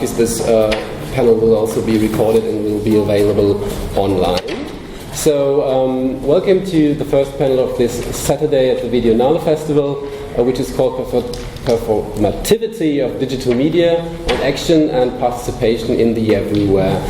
because this panel will also be recorded and will be available online. So, welcome to the first panel of this Saturday at the VIDEONALE Festival, which is called Performativity of Digital Media on Action and Participation in the Everywhere.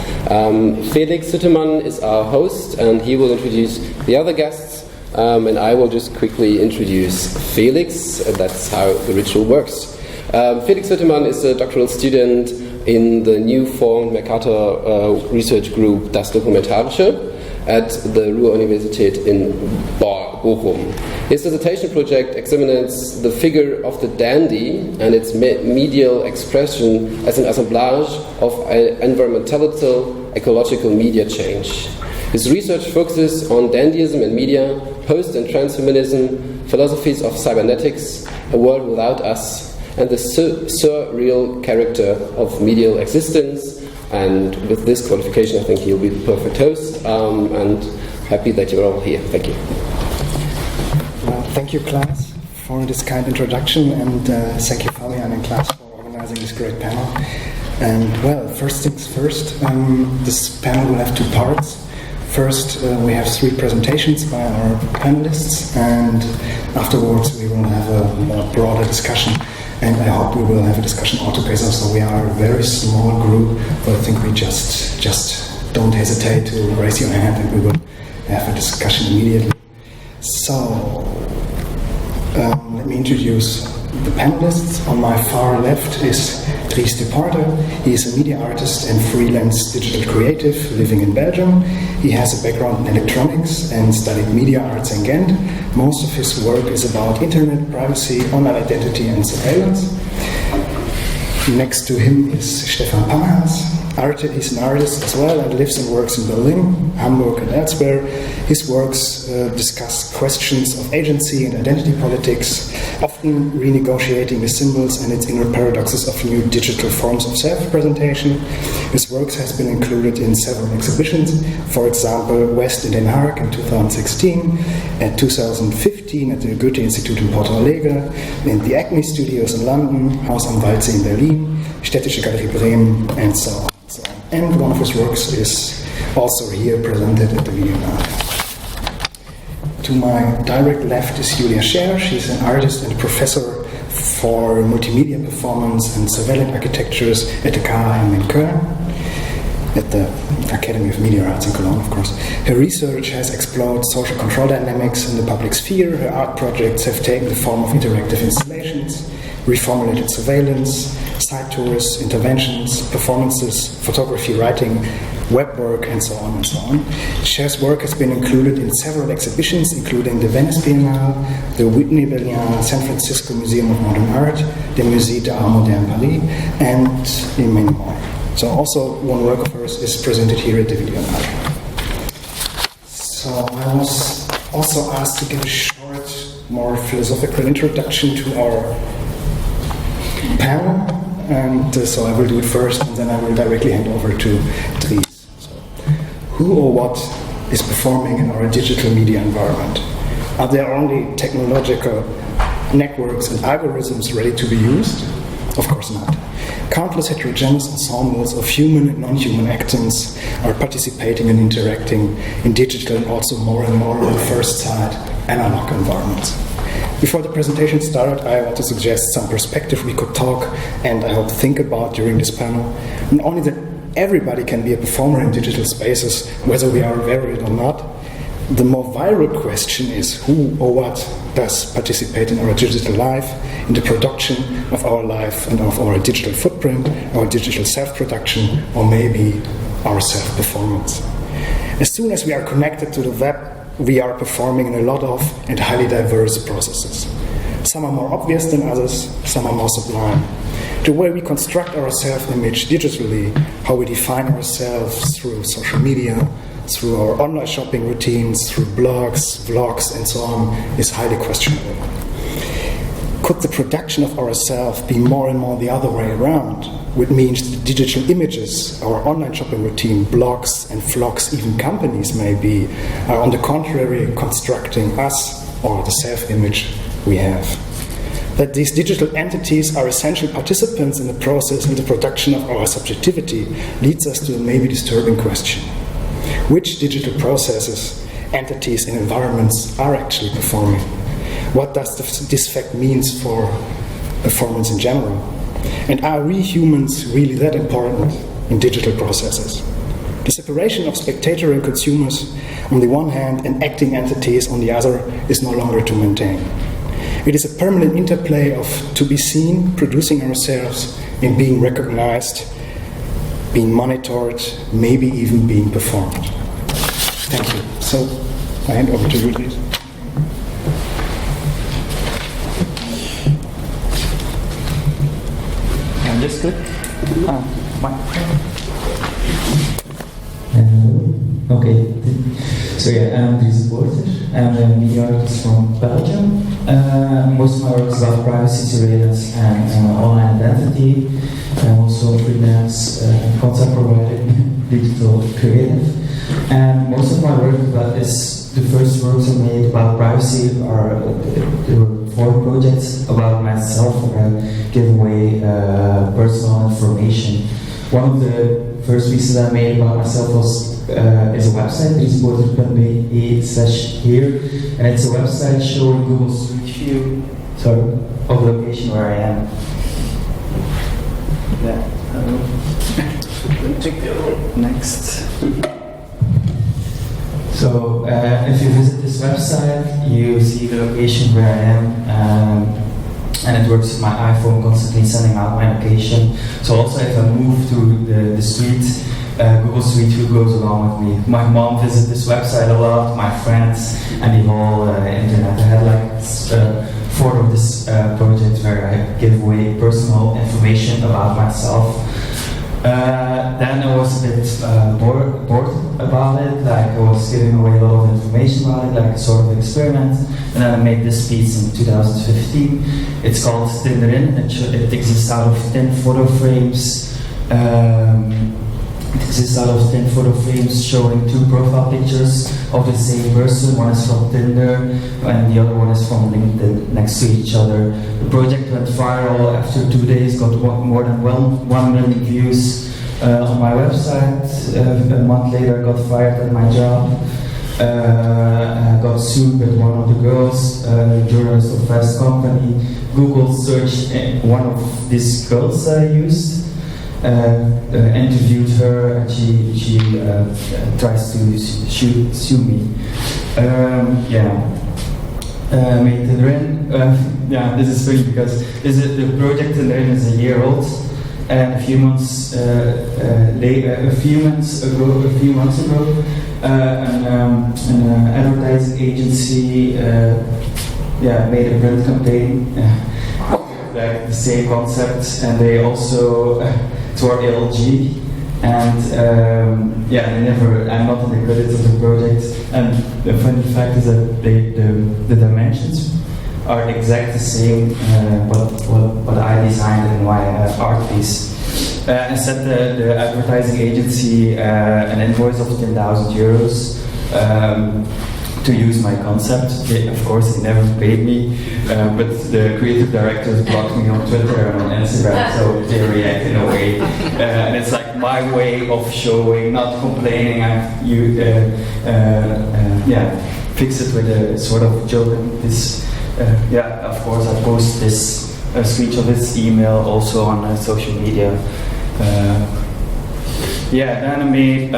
Felix Hüttemann is our host, and he will introduce the other guests, and I will just quickly introduce Felix. That's how the ritual works. Felix Hüttemann is a doctoral student in the new formed Mercator research group Das Documentarische at the Ruhr-Universität in Bochum. His dissertation project examines the figure of the dandy and its medial expression as an assemblage of environmental ecological media change. His research focuses on dandyism and media, post- and transhumanism, philosophies of cybernetics, a world without us, and the surreal character of medial existence. And with this qualification, I think he'll be the perfect host, and happy that you're all here. Thank you. Well, thank you, Klaas, for this kind introduction, and thank you, Fabian and Klaas, for organizing this great panel. And well, first things first, this panel will have two parts. First, we have three presentations by our panelists, and afterwards we will have a more broader discussion. And I hope we will have a discussion all together. So we are a very small group, but I think we just don't hesitate to raise your hand, and we will have a discussion immediately. So let me introduce the panelists. On my far left is Dries Depoorter. He is a media artist and freelance digital creative living in Belgium. He has a background in electronics and studied media arts in Gent. Most of his work is about internet privacy, online identity, and surveillance. Next to him is Stefan Panhans. He's an artist as well and lives and works in Berlin, Hamburg, and elsewhere. His works discuss questions of agency and identity politics, often renegotiating the symbols and its inner paradoxes of new digital forms of self-presentation. His works has been included in several exhibitions, for example, West in Den Haag in 2016, and 2015 at the Goethe Institute in Porto Alegre, in the Acme Studios in London, Haus am Waldsee in Berlin, Städtische Galerie Bremen, and so on. And one of his works is also here presented at the VIDEONALE. To my direct left is Scher. She's an artist and professor for multimedia performance and surveillance architectures at the KHM in Köln, at the Academy of Media Arts in Cologne, of course. Her research has explored social control dynamics in the public sphere. Her art projects have taken the form of interactive installations, reformulated surveillance, site tours, interventions, performances, photography, writing, web work, and so on and so on. Scher's work has been included in several exhibitions, including the Venice Biennale, the Whitney Biennale, San Francisco Museum of Modern Art, the Musée d'Art Moderne Paris, and in many more. So also one work of hers is presented here at the VIDEONALE. So I was also asked to give a short, more philosophical introduction to our panel, and so I will do it first, and then I will directly hand over to Dries. So, who or what is performing in our digital media environment? Are there only technological networks and algorithms ready to be used? Of course not. Countless heterogeneous ensembles of human and non-human actors are participating and interacting in digital and also more and more on first sight analog environments. Before the presentation started, I want to suggest some perspective we could talk and I hope think about during this panel. And only that everybody can be a performer in digital spaces, whether we are aware of it or not. The more viral question is who or what does participate in our digital life, in the production of our life and of our digital footprint, our digital self-production, or maybe our self-performance. As soon as we are connected to the web, we are performing in a lot of and highly diverse processes. Some are more obvious than others, some are more sublime. The way we construct our self-image digitally, how we define ourselves through social media, through our online shopping routines, through blogs, vlogs, and so on, is highly questionable. Could the production of ourselves be more and more the other way around, which means the digital images, our online shopping routine, blogs and vlogs, even companies maybe, are on the contrary constructing us or the self-image we have? That these digital entities are essential participants in the process and the production of our subjectivity leads us to a maybe disturbing question. Which digital processes, entities, and environments are actually performing? What does this fact means for performance in general? And are we humans really that important in digital processes? The separation of spectator and consumers on the one hand and acting entities on the other is no longer to maintain. It is a permanent interplay of to be seen, producing ourselves, and being recognized, being monitored, maybe even being performed. Thank you. So, I hand over to you, Dries. Just good. Okay. So yeah, I'm Dries Depoorter. I'm a media artist from Belgium. Most of my work is about privacy, surveillance, and online identity. I'm also a freelance concept provider, digital creative. And most of my work is the first works I made about privacy are there were 4 projects about myself where I give away personal information. One of the first pieces I made about myself is a website, Depoorter.be/here, and it's a website showing Google Street View of the location where I am. Yeah. Take the other one. Next. So if you visit this website, you see the location where I am. And it works with my iPhone, constantly sending out my location. So also if I move to the street, Google Street View goes along with me. My mom visits this website a lot, my friends, and the whole internet. I had like 4 of this project where I give away personal information about myself. Then I was a bit bored about it, like I was giving away a lot of information about it, like a sort of experiment. And then I made this piece in 2015. It's called Tinderin. It exists out of 10 photo frames. It exists out of 10 photo frames showing 2 profile pictures of the same person. One is from Tinder and the other one is from LinkedIn, next to each other. The project went viral after 2 days, got more than 1 million views on my website. A month later, I got fired at my job. I got sued with one of the girls, a journalist of Fast Company. Google searched one of these girls I used. Interviewed her and she tries to sue me. Made Tinderin. This is funny because the project Tinderin is a year old, and a few months ago, an advertising agency made a print campaign, like the same concept, and they also toward LG, and I'm not in the credits of the project. And the funny fact is that the dimensions are exact the same, what I designed in my art piece. I sent the advertising agency an invoice of 10,000 euros to use my concept. Of course, they never paid me, but the creative directors blocked me on Twitter and on Instagram, so they react in a way. And it's like my way of showing, not complaining. Fix it with a sort of joke. Of course, I post this screenshot of this email also on social media. Then I made,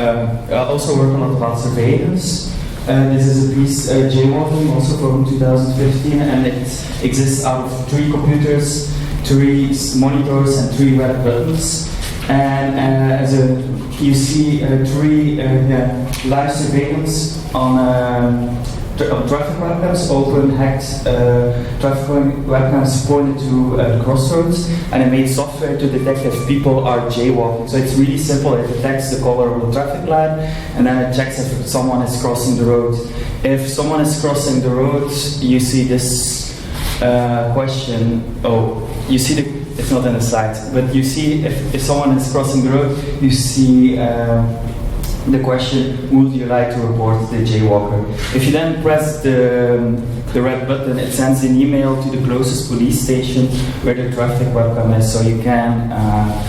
also work a lot about surveillance. This is a piece, jaywalking, also from 2015, and it exists out of 3 computers, 3 monitors, and 3 red buttons. And you see 3 live surveillance on traffic webcams, open, hacked traffic webcams pointed to the crossroads, and I made software to detect if people are jaywalking. So it's really simple. It detects the color of the traffic light, and then it checks if someone is crossing the road. If someone is crossing the road, you see this question. You see it's not in the slide, but you see if someone is crossing the road, you see the question, would you like to report the jaywalker? If you then press the the red button, it sends an email to the closest police station where the traffic webcam is, so you can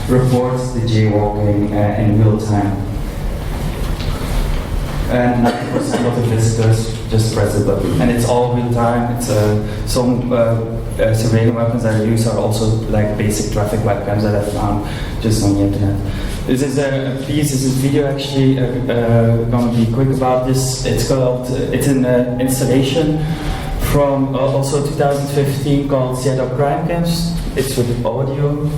report the jaywalking in real time. And 90% of the visitors just press the button, and it's all real time. It's some surveillance weapons that I use are also like basic traffic webcams that I found just on the internet. This is a piece. This is video actually. Gonna be quick about this. It's called. It's an installation from also 2015 called Seattle Crime Camps. It's with audio.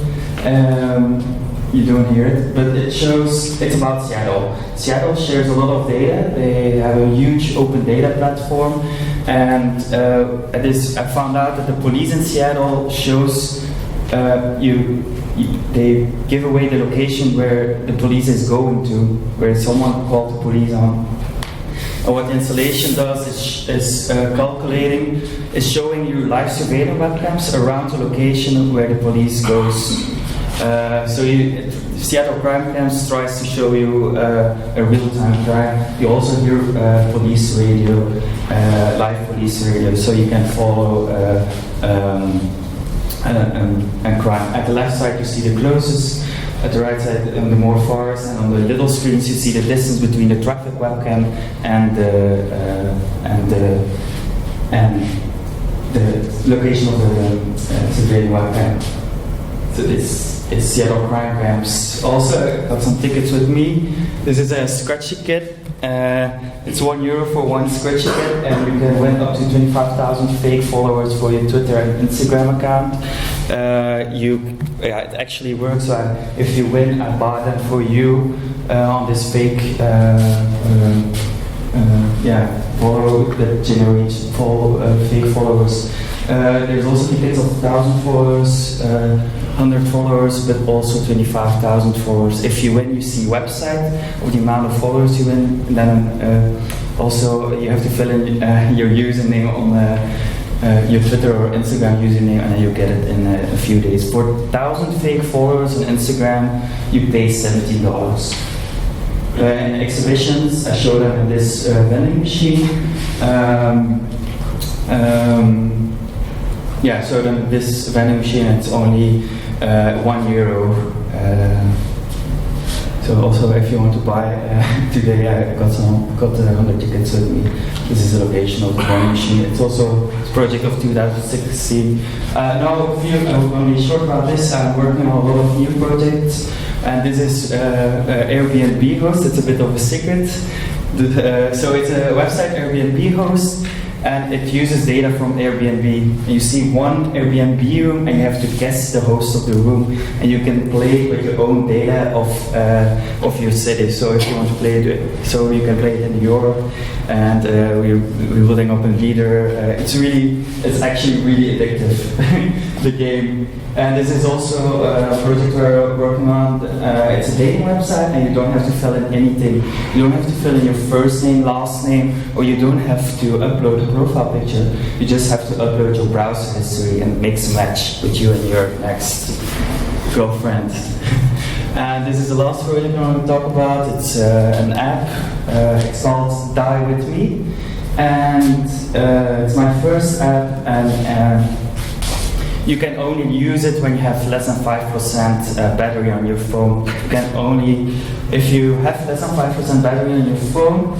You don't hear it, but it shows, it's about Seattle. Seattle shares a lot of data. They have a huge open data platform, and I found out that the police in Seattle shows they give away the location where the police is going to, where someone called the police on. And what the installation does is calculating, is showing you live surveillance webcams around the location where the police goes. Seattle Crime Camps tries to show you a real-time crime. You also hear police radio, live police radio, so you can follow and crime. At the left side you see the closest, at the right side the more forest, and on the little screens you see the distance between the traffic webcam and the location of the surveillance webcam. So it's Seattle Crime Camps. Also, I got some tickets with me. This is a scratchy kit. It's €1 for one scratchy kit, and you can win up to 25,000 fake followers for your Twitter and Instagram account. It actually works. So if you win, I buy them for you on this fake follow that generates fake followers. There's also tickets of 1,000 followers, 100 followers, but also 25,000 followers. If you win, you see website of the amount of followers you win, and then also you have to fill in your username on your Twitter or Instagram username, and then you get it in a few days. For 1,000 fake followers on Instagram, you pay $17. In exhibitions, I show them in this vending machine. So then this vending machine, it's only €1. So also, if you want to buy today, I got 100 tickets with me. This is the location of the vending machine. It's also a project of 2016. Now, I'm going to be short about this. I'm working on a lot of new projects, and this is Airbnb host. It's a bit of a secret. So it's a website Airbnb host, and it uses data from Airbnb. You see one Airbnb room, and you have to guess the host of the room, and you can play with your own data of your city. So if you want to play it, so you can play it in Europe, and we're building up a leader. It's actually really addictive, the game. And this is also a project we're working on. It's a dating website, and you don't have to fill in anything. You don't have to fill in your first name, last name, or you don't have to upload a profile picture. You just have to upload your browser history and mix a match with you and your next girlfriend. And this is the last project I'm going to talk about. It's an app. It's called Die With Me, and it's my first app, and you can only use it when you have less than 5% battery on your phone. You can only, if you have less than 5% battery on your phone,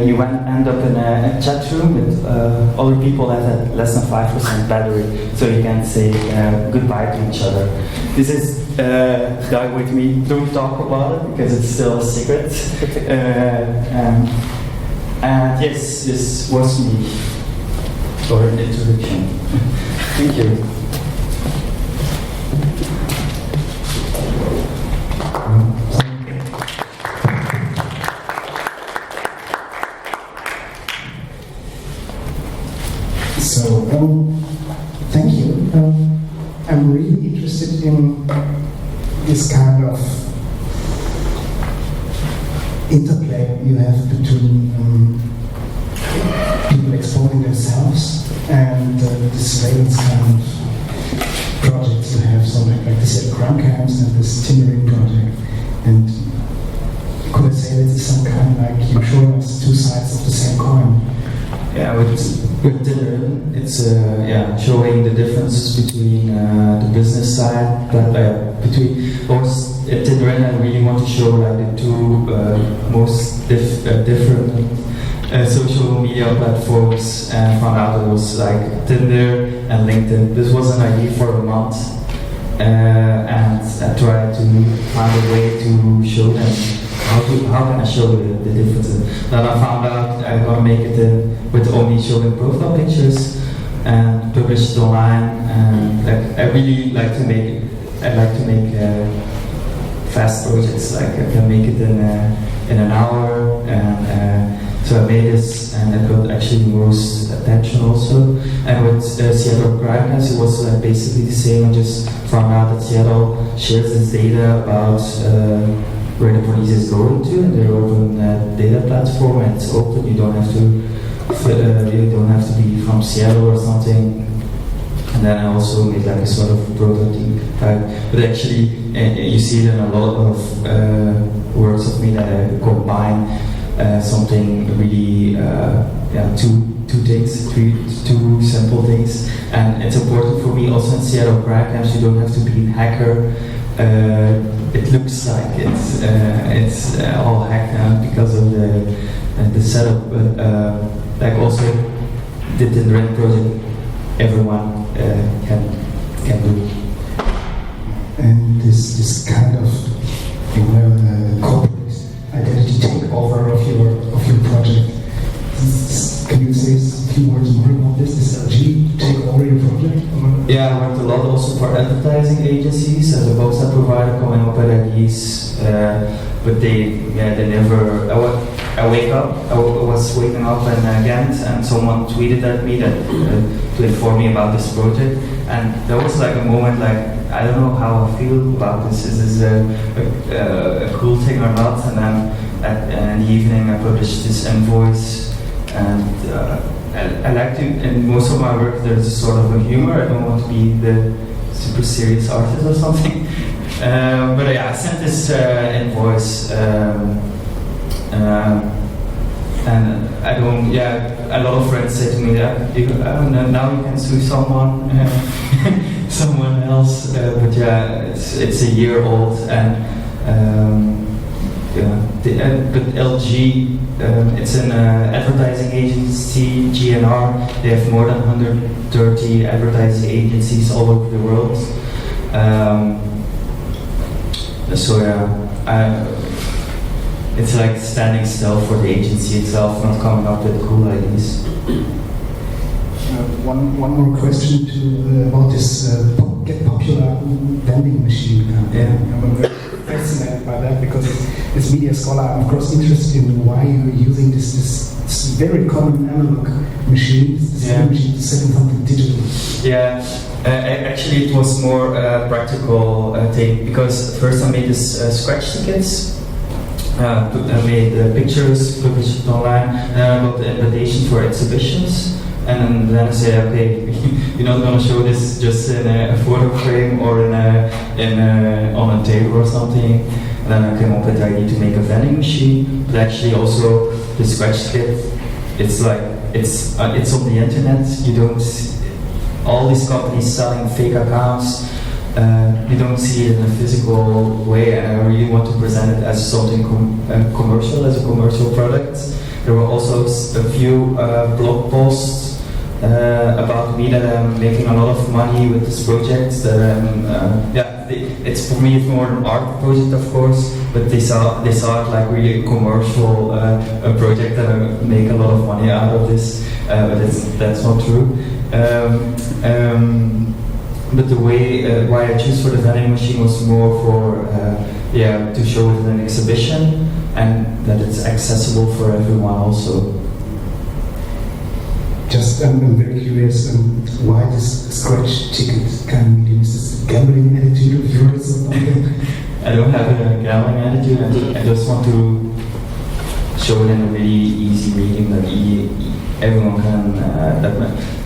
you end up in a chat room with other people that have less than 5% battery, so you can say goodbye to each other. This is Die With Me. Don't talk about it because it's still a secret. And yes, this was me for an introduction. Thank you. So, thank you. I'm really interested in this kind of interplay you have between people exposing themselves and the surveillance kind of projects you have, so like this crime camps and this Tindering project. And could I say that it's some kind of like you're showing us two sides of the same coin? Yeah, with dinner. It's showing the differences between the business side, but between at dinner, I really want to show like the two most different social media platforms, and found out it was like Tinder and LinkedIn. This was an idea for a month, and I tried to find a way to show them how can I show the differences. Then I found out I'm gonna make it with only showing profile pictures and publish it online. And I really like to make fast projects. Like I can make it in an hour, and so I made this, and it got actually most attention also. And with Seattle Panhans, it was basically the same. I just found out that Seattle shares its data about where the police is going to, and they're open data platform, and it's open. You don't have to be from Seattle or something. And then I also made like a sort of prototype type, but actually you see it in a lot of works of me that I combine something really, two simple things. And it's important for me also in Seattle Panhans, you don't have to be a hacker. It looks like it's all hacked out because of the setup, but like also the Dries project, everyone can do. And this kind of corporate identity takeover of your project. Can you say a few words more about this? Does LG take over your project? Yeah, I worked a lot also for advertising agencies as a website provider, coming up with ideas, but they never. I was waking up in Gent, and someone tweeted at me that to inform me about this project, and there was like a moment like, I don't know how I feel about this. Is this a cool thing or not? And then in the evening I published this invoice, and I like to, in most of my work there's a sort of a humor. I don't want to be the super serious artist or something. But yeah, I sent this invoice, and I don't. Yeah, a lot of friends say to me that now you can sue someone, someone else. But yeah, it's a year old, and but LG, it's an advertising agency, GNR. They have more than 130 advertising agencies all over the world. So yeah, it's like standing still for the agency itself, not coming up with cool ideas. One more question about this Get Popular vending machine. I'm very fascinated by that because as media scholar, I'm of course interested in why you're using this very common analog machine, this machine to sell something digital. Yeah, actually it was more practical thing, because first I made this scratch tickets. I made pictures, published it online, and I got the invitation for exhibitions. And then I say, okay, you're not going to show this just in a photo frame or on a table or something. And then I came up with the idea to make a vending machine, but actually also the scratch kit. It's like it's on the internet. You don't. All these companies selling fake accounts. You don't see it in a physical way, and I really want to present it as something commercial, as a commercial product. There were also a few blog posts about me that I'm making a lot of money with this project. It's for me it's more an art project, of course, but they saw it like really a commercial project that I make a lot of money out of this, but that's not true. But the way why I choose for the vending machine was more for to show it in an exhibition, and that it's accessible for everyone also. Just I'm very curious why this scratch ticket kind of medium. Is this a gambling attitude of yours or something? I don't have a gambling attitude. I just want to show it in a really easy medium that everyone can.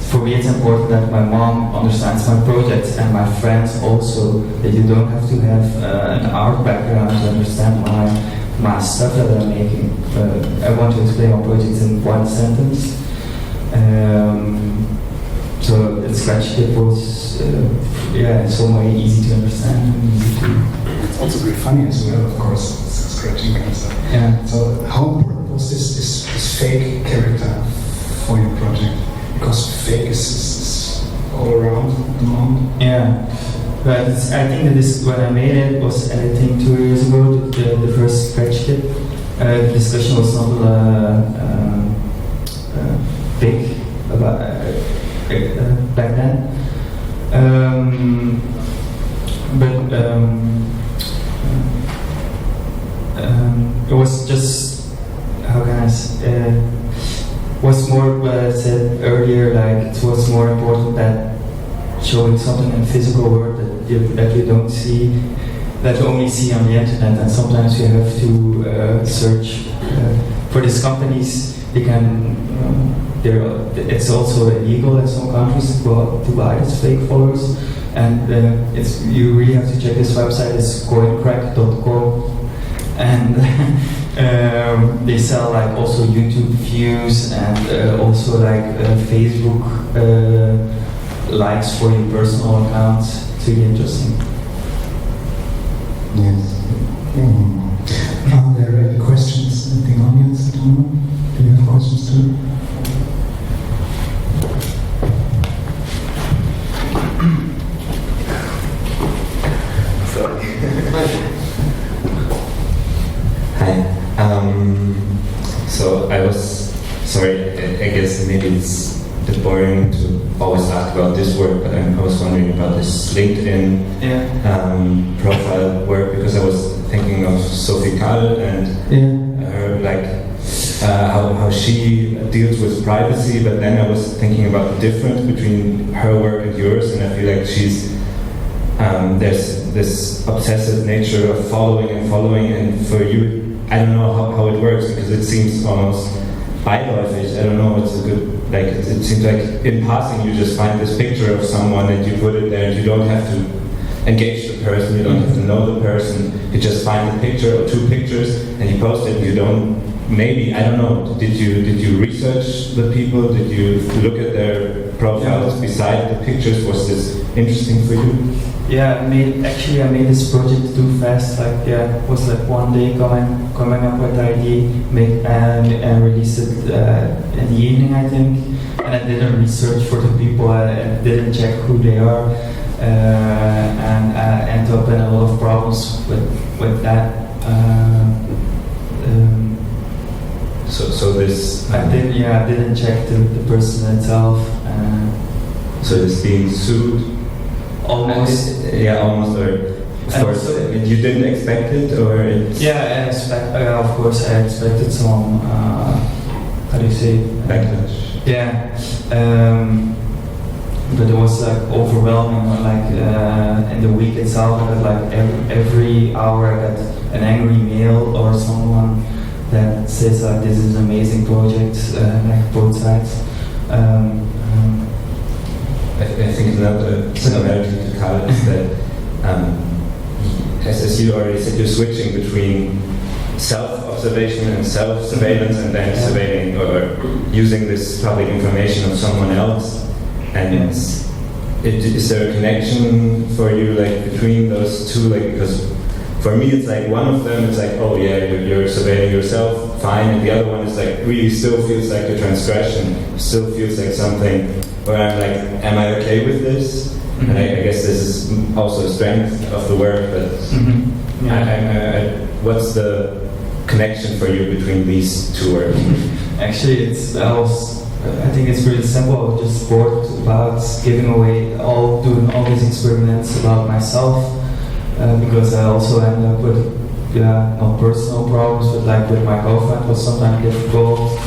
For me, it's important that my mom understands my projects, and my friends also, that you don't have to have an art background to understand my stuff that I'm making. I want to explain my projects in one sentence. So the scratch kit was, in some way easy to understand and easy to. It's also very funny as well, of course, scratching kind of stuff. Yeah. So how important was this fake character for your project? Because fake is all around at the moment. Yeah. But I think that this, when I made it, was editing 2 years ago, the first scratch kit. The discussion was not big about back then. It was just, how can I say, was more what I said earlier, like it was more important that showing something in physical world that you don't see, that you only see on the internet, and sometimes you have to search for these companies. They can, it's also illegal in some countries to buy these fake followers, and you really have to check this website. It's coincrack.com, and they sell like also YouTube views and also like Facebook likes for your personal accounts. It's really interesting. Yes. Are there any questions in the audience at the moment? Do you have questions too? Sorry. Hi. So I was sorry. I guess maybe it's a bit boring to always ask about this work, but I was wondering about this LinkedIn profile work, because I was thinking of Sophie Kahl and her how she deals with privacy, but then I was thinking about the difference between her work and yours, and I feel like she's there's this obsessive nature of following, and for you, I don't know how it works, because it seems almost beiläufig. I don't know what's a good, like, it seems like in passing you just find this picture of someone and you put it there, and you don't have to engage the person, you don't have to know the person, you just find a picture or 2 pictures and you post it. You don't, maybe, I don't know, did you research the people? Did you look at their profiles beside the pictures? Was this interesting for you? Yeah, I made this project too fast. It was like one day coming up with the idea, and release it in the evening, I think. And I didn't research for the people. I didn't check who they are, and I ended up in a lot of problems with that. So this. I didn't check the person itself. So it's being sued. Almost. Almost. Or of course, you didn't expect it, or it's. Yeah, of course, I expected some. How do you say? Backlash. Yeah, but it was like overwhelming. Like in the week itself, I got like every hour I got an angry mail or someone that says like, this is an amazing project, like both sides. I think another similarity to Karl is that, as you already said, you're switching between self-observation and self-surveillance, and then surveilling or using this public information of someone else. And is there a connection for you, like, between those two? Like, because for me, it's like one of them, it's like, oh yeah, you're surveilling yourself, fine, and the other one is like, really still feels like a transgression, still feels like something where I'm like, am I okay with this? Mm-hmm. And I guess this is also a strength of the work, but what's the connection for you between these two works? Actually, I think it's really simple. I was just bored about giving away, doing all these experiments about myself, because I also end up with, not personal problems, but like with my girlfriend was sometimes difficult.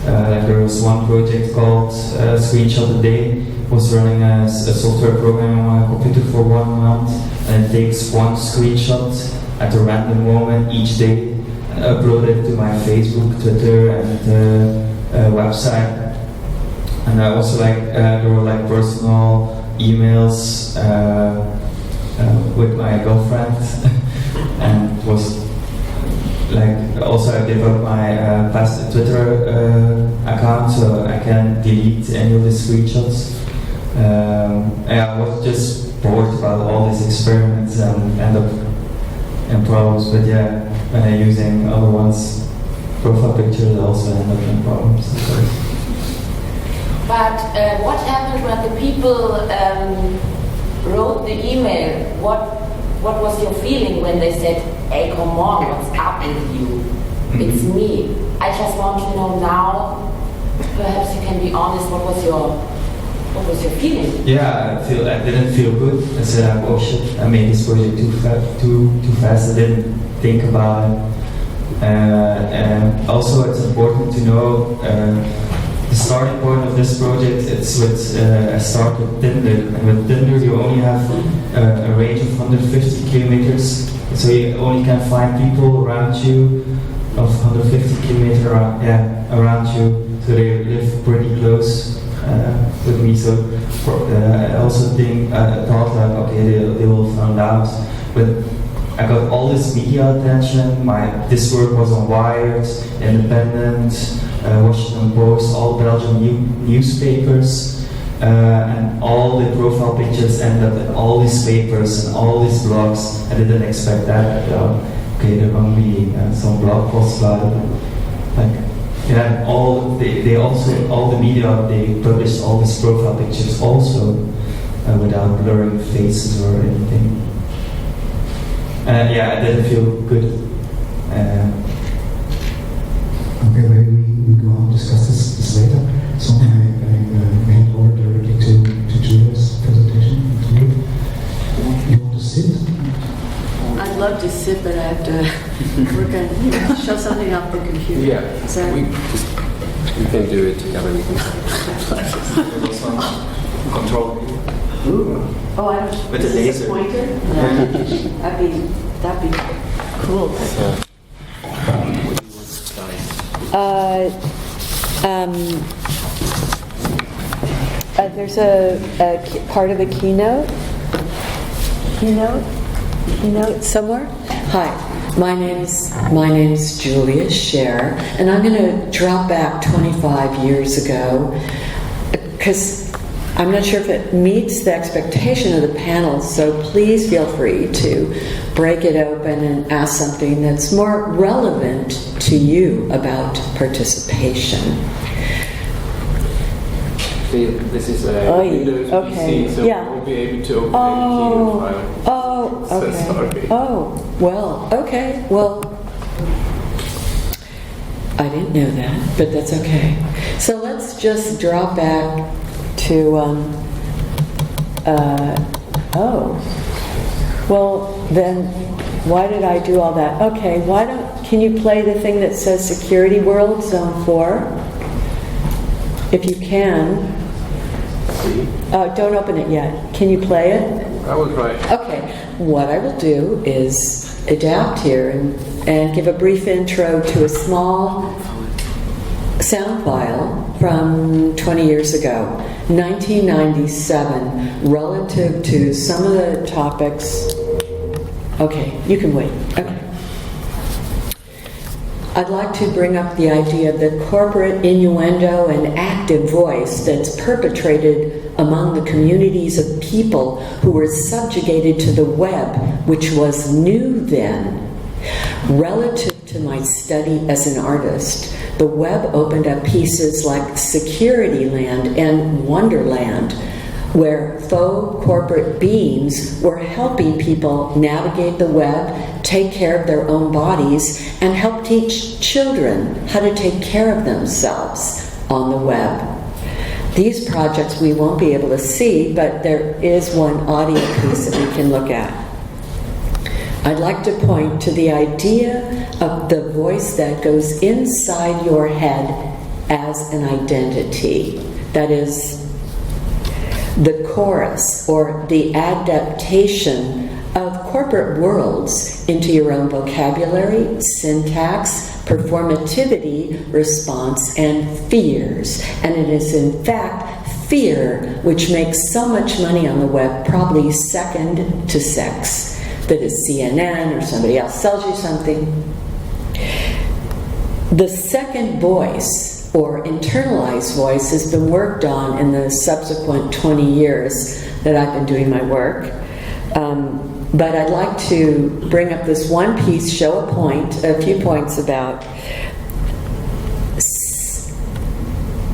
There was one project called Screenshot a Day. Was running a software program on my computer for 1 month, and it takes one screenshot at a random moment each day and upload it to my Facebook, Twitter, and website. And I also there were like personal emails with my girlfriend, and it was like also also I gave up my past Twitter account, so I can delete any of the screenshots. I was just bored about all these experiments and end up in problems. But yeah, when I'm using other ones, profile pictures, I also end up in problems. But what happened when the people wrote the email? What was your feeling when they said, "Hey, come on, what's up with you? It's me." I just want to know now. Perhaps you can be honest. What was your feeling? Yeah, I didn't feel good. I said, "Oh shit, I made this project too fast. I didn't think about it." And also, it's important to know the starting point of this project. It's with I start with Tinder, and with Tinder you only have a range of 150 kilometers, so you only can find people around you of 150 kilometers around you. So they live pretty close with me. So I also thought like, okay, they will find out, but I got all this media attention. This work was on Wired, Independent, Washington Post, all Belgian newspapers, and all the profile pictures ended up in all these papers and all these blogs. I didn't expect that. Okay, there will be some blog posts about it. Like, yeah, they also all the media, they published all these profile pictures also without blurring faces or anything. Yeah, I didn't feel good. Okay, maybe we go on and discuss this later. So I hand over directly to Julia's presentation. You want to sit? I'd love to sit, but I have to work on show something off the computer. Yeah, So we can do it together. Control. ooh. Oh, I don't. With the laser. Pointer? Yeah. That'd be cool. There's a part of a keynote somewhere. Hi, my name's Julia Scher, and I'm going to drop back 25 years ago because I'm not sure if it meets the expectation of the panel, so please feel free to break it open and ask something that's more relevant to you about participation. This is a Windows PC, so yeah. we won't be able to open any keynote file. Oh, okay. So sorry. Oh, well, okay, well, I didn't know that, but that's okay. So let's just drop back to, well, then why did I do all that? Okay, can you play the thing that says Security World, Zone 4? If you can. Don't open it yet. Can you play it? I will try. Okay, what I will do is adapt here and give a brief intro to a small sound file from 20 years ago, 1997, relative to some of the topics. Okay, you can wait. Okay. I'd like to bring up the idea of the corporate innuendo and active voice that's perpetrated among the communities of people who were subjugated to the web, which was new then. Relative to my study as an artist, the web opened up pieces like Security Land and Wonderland, where faux corporate beings were helping people navigate the web, take care of their own bodies, and help teach children how to take care of themselves on the web. These projects we won't be able to see, but there is one audio piece that we can look at. I'd like to point to the idea of the voice that goes inside your head as an identity. That is, the chorus, or the adaptation of corporate worlds into your own vocabulary, syntax, performativity, response, and fears. And it is in fact fear which makes so much money on the web, probably second to sex. That is CNN or somebody else sells you something. The second voice, or internalized voice, has been worked on in the subsequent 20 years that I've been doing my work. But I'd like to bring up this one piece, show a few points about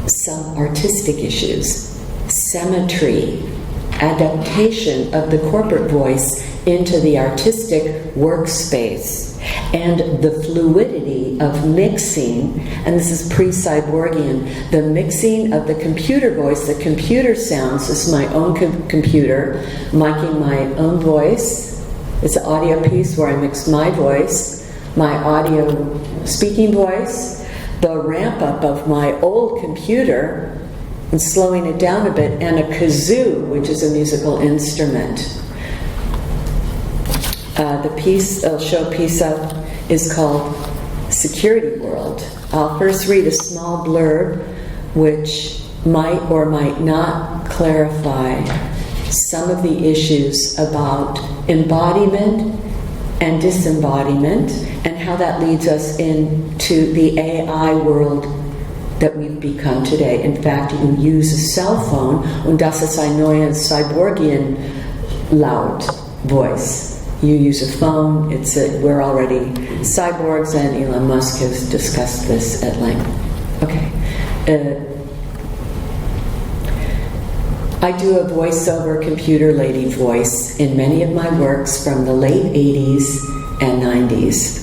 some artistic issues, symmetry, adaptation of the corporate voice into the artistic workspace, and the fluidity of mixing, and this is pre-cyborgian, the mixing of the computer voice, the computer sounds. This is my own computer, miking my own voice. It's an audio piece where I mix my voice, my audio speaking voice, the ramp up of my old computer, and slowing it down a bit, and a kazoo, which is a musical instrument. The piece I'll show a piece of is called Security World. I'll first read a small blurb which might or might not clarify some of the issues about embodiment and disembodiment, and how that leads us into the AI world that we've become today. In fact, you use a cell phone, und das ist ein neues Cyborgian laut voice. You use a phone, we're already cyborgs, and Elon Musk has discussed this at length. Okay. I do a voiceover computer lady voice in many of my works from the late 80s and 90s.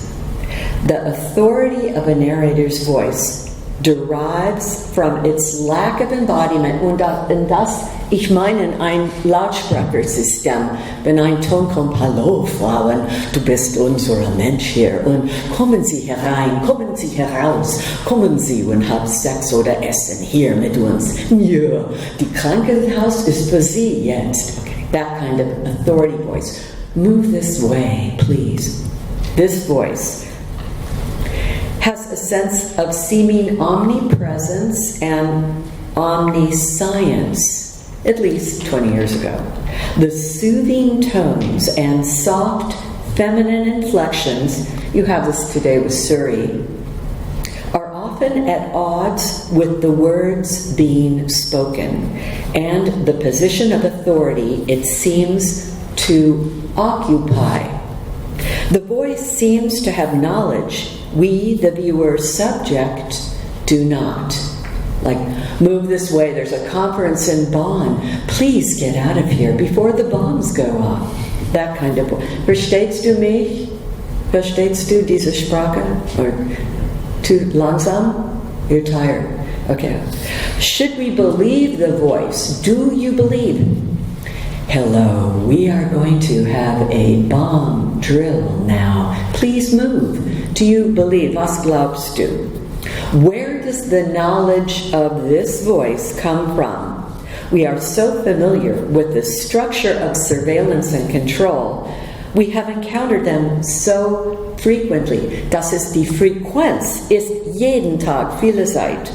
The authority of a narrator's voice derives from its lack of embodiment, und das ich meine ein Lautsprechersystem, wenn ein Ton kommt, hallo Frauen, du bist unser Mensch hier, und kommen Sie herein, kommen Sie heraus, kommen Sie und haben Sex oder Essen hier mit uns. Ja, die Krankenhaus ist für Sie jetzt. Okay, that kind of authority voice. Move this way, please. This voice has a sense of seeming omnipresence and omniscience, at least 20 years ago. The soothing tones and soft feminine inflections, you have this today with Suri, are often at odds with the words being spoken and the position of authority it seems to occupy. The voice seems to have knowledge we, the viewer subject, do not. Like, move this way, there's a conference in Bonn. Please get out of here before the bombs go off. That kind of. Verstehst du mich? Verstehst du diese Sprache? Or too langsam? You're tired. Okay. Should we believe the voice? Do you believe? Hello, we are going to have a bomb drill now. Please move. Do you believe? Was glaubst du? Where does the knowledge of this voice come from? We are so familiar with the structure of surveillance and control. We have encountered them so frequently. Das ist die Frequenz, ist jeden Tag viele Zeit.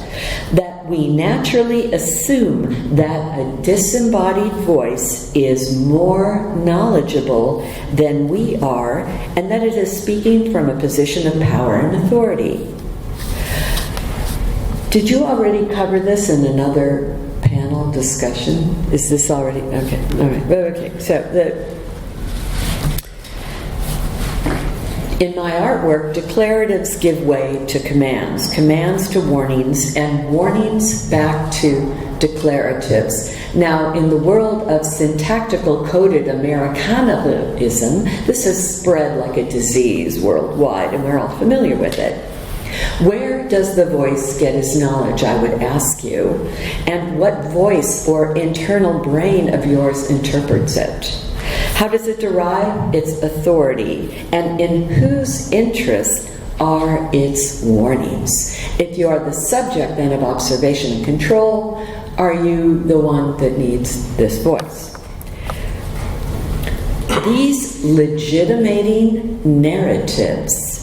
That we naturally assume that a disembodied voice is more knowledgeable than we are, and that it is speaking from a position of power and authority. Did you already cover this in another panel discussion? Is this already? Okay, all right. Okay, so in my artwork, declaratives give way to commands, commands to warnings, and warnings back to declaratives. Now, in the world of syntactical coded Americanism, this has spread like a disease worldwide, and we're all familiar with it. Where does the voice get its knowledge, I would ask you, and what voice or internal brain of yours interprets it? How does it derive its authority, and in whose interests are its warnings? If you are the subject then of observation and control, are you the one that needs this voice? These legitimating narratives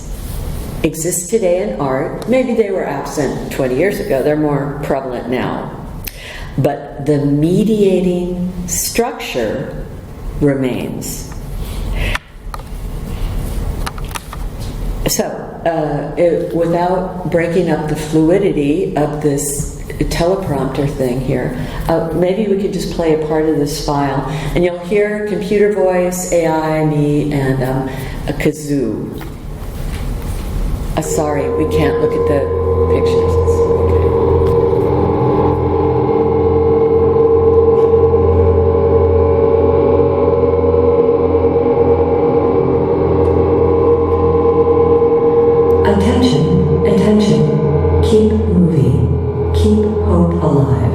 exist today in art. Maybe they were absent 20 years ago, they're more prevalent now. But the mediating structure remains. So, without breaking up the fluidity of this teleprompter thing here, maybe we could just play a part of this file, and you'll hear computer voice, AI, me, and a kazoo. Sorry, we can't look at the pictures. Okay. Attention, keep moving, keep hope alive.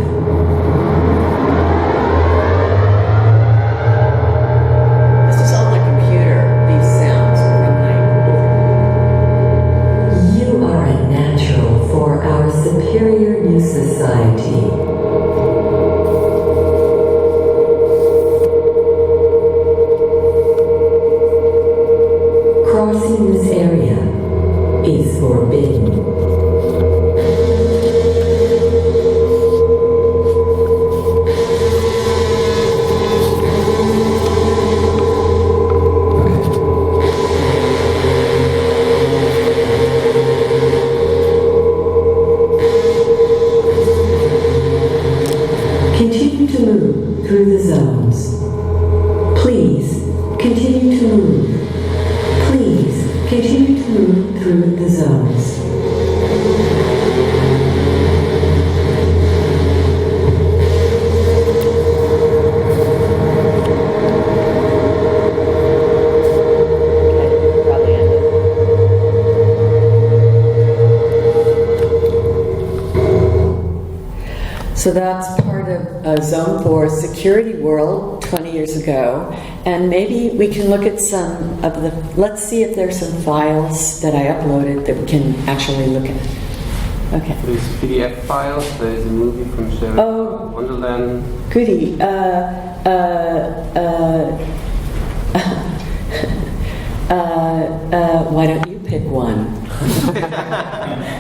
This is on my computer, these sounds from my... You are a natural for our superior new society. Crossing this area is forbidden. Continue to move through the zones. Please continue to move. Please continue to move through the zones. Probably end it. So that's part of Zone 4 Security World 20 years ago. And maybe we can look at some of the... Let's see if there's some files that I uploaded that we can actually look at. Okay. There's PDF files, there's a movie from Scher, Wonderland. Goody. Why don't you pick one?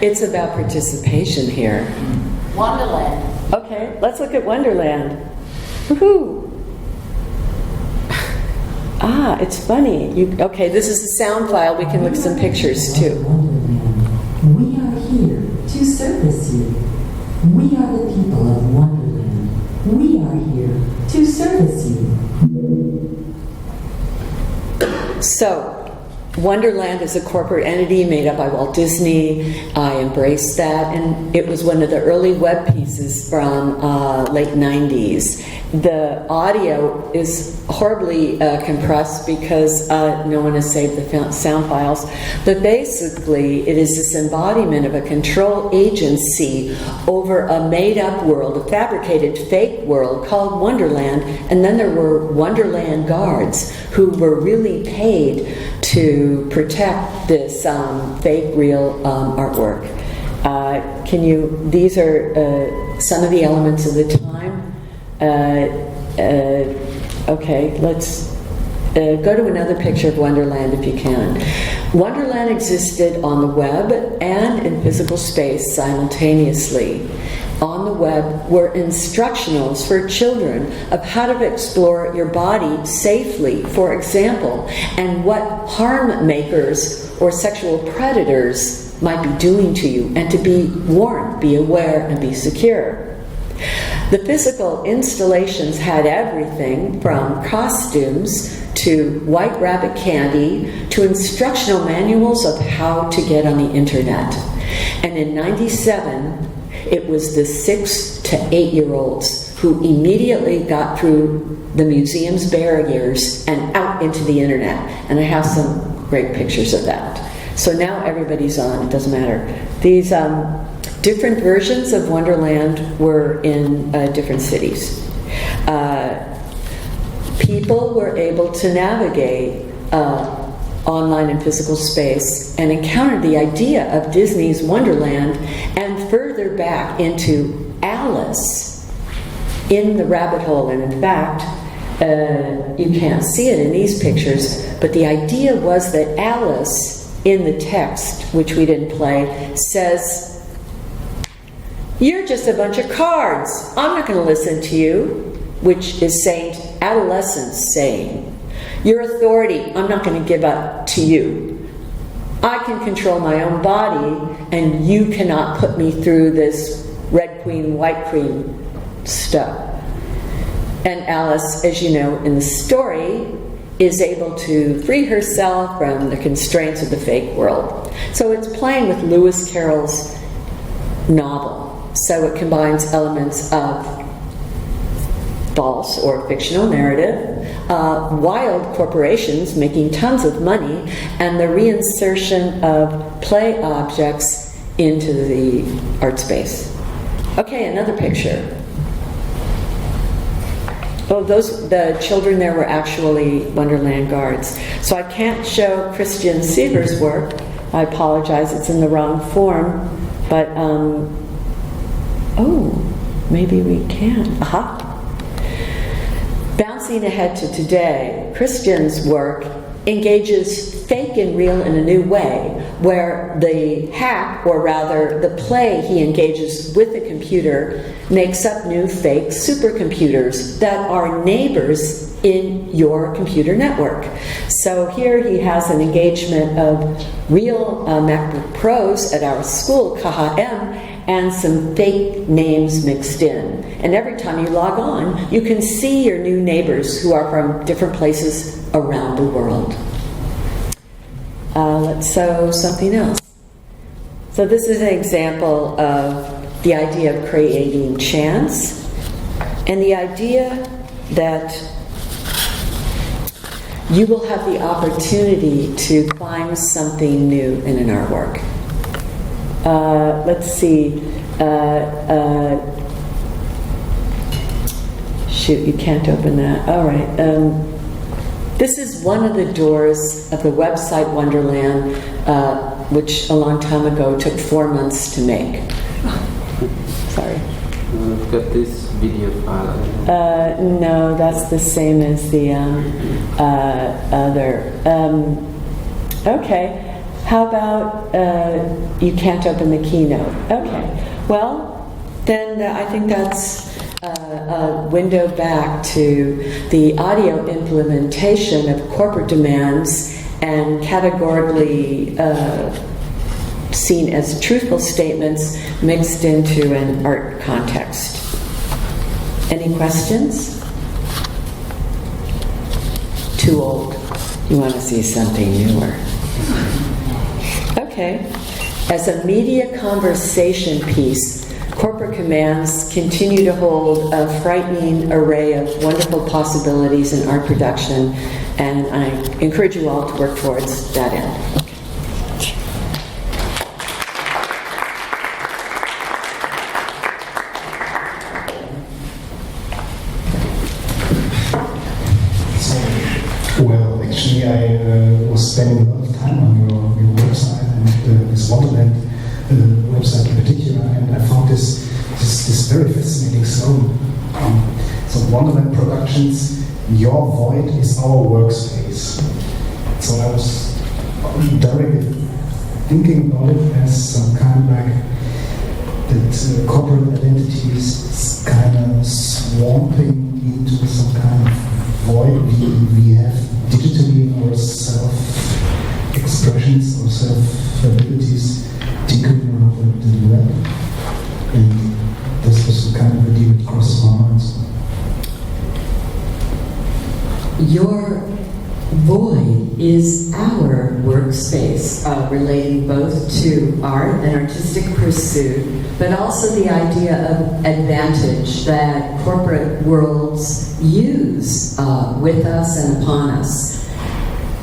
It's about participation here. Wonderland. Okay, let's look at Wonderland. Woohoo! Ah, it's funny. Okay, this is the sound file. We can look at some pictures too. Wonderland. We are here to service you. We are the people of Wonderland. We are here to service you. So, Wonderland is a corporate entity made up by Walt Disney. I embraced that, and it was one of the early web pieces from late 90s. The audio is horribly compressed because no one has saved the sound files, but basically it is this embodiment of a control agency over a made-up world, a fabricated fake world called Wonderland, and then there were Wonderland guards who were really paid to protect this fake real artwork. These are some of the elements of the time. Okay, let's go to another picture of Wonderland if you can. Wonderland existed on the web and in physical space simultaneously. On the web were instructionals for children of how to explore your body safely, for example, and what harm makers or sexual predators might be doing to you, and to be warned, be aware, and be secure. The physical installations had everything from costumes to white rabbit candy to instructional manuals of how to get on the internet. And in '97, it was the 6 to 8-year-olds who immediately got through the museum's barriers and out into the internet. And I have some great pictures of that. So now everybody's on, it doesn't matter. These different versions of Wonderland were in different cities. People were able to navigate online and physical space and encounter the idea of Disney's Wonderland and further back into Alice in the rabbit hole. And in fact, you can't see it in these pictures, but the idea was that Alice in the text, which we didn't play, says, "You're just a bunch of cards. I'm not going to listen to you," which is adolescence saying, "Your authority, I'm not going to give up to you." I can control my own body, and you cannot put me through this red queen, white queen stuff. And Alice, as you know in the story, is able to free herself from the constraints of the fake world. So it's playing with Lewis Carroll's novel. So it combines elements of false or fictional narrative, wild corporations making tons of money, and the reinsertion of play objects into the art space. Okay, another picture. Oh, the children there were actually Wonderland guards. So I can't show Christian Siever's work. I apologize, it's in the wrong form. But, oh, maybe we can. Aha. Bouncing ahead to today, Christian's work engages fake and real in a new way, where the hack, or rather the play he engages with the computer, makes up new fake supercomputers that are neighbors in your computer network. So here he has an engagement of real MacBook Pros at our school, KHM, and some fake names mixed in. And every time you log on, you can see your new neighbors who are from different places around the world. Let's show something else. So this is an example of the idea of creating chance, and the idea that you will have the opportunity to find something new in an artwork. Let's see. Shoot, you can't open that. All right. This is one of the doors of the website Wonderland, which a long time ago took 4 months to make. Sorry. We've got this video file. No, that's the same as the other. Okay. How about you can't open the keynote? Okay. Well, then I think that's a window back to the audio implementation of corporate demands and categorically seen as truthful statements mixed into an art context. Any questions? Too old. You want to see something newer. Okay. As a media conversation piece, corporate commands continue to hold a frightening array of wonderful possibilities in art production, and I encourage you all to work towards that end. Well, actually, I was spending a lot of time on your website and this Wonderland website in particular, and I found this very fascinating slogan. So Wonderland Productions, your void is our workspace. So I was directly thinking about it as some kind of like that corporate identities kind of swamping into some kind of void we have digitally in our self-expressions or self-abilities tinkering around the web. And this was the kind of idea that crossed my mind. Your void is our workspace, relating both to art and artistic pursuit, but also the idea of advantage that corporate worlds use with us and upon us.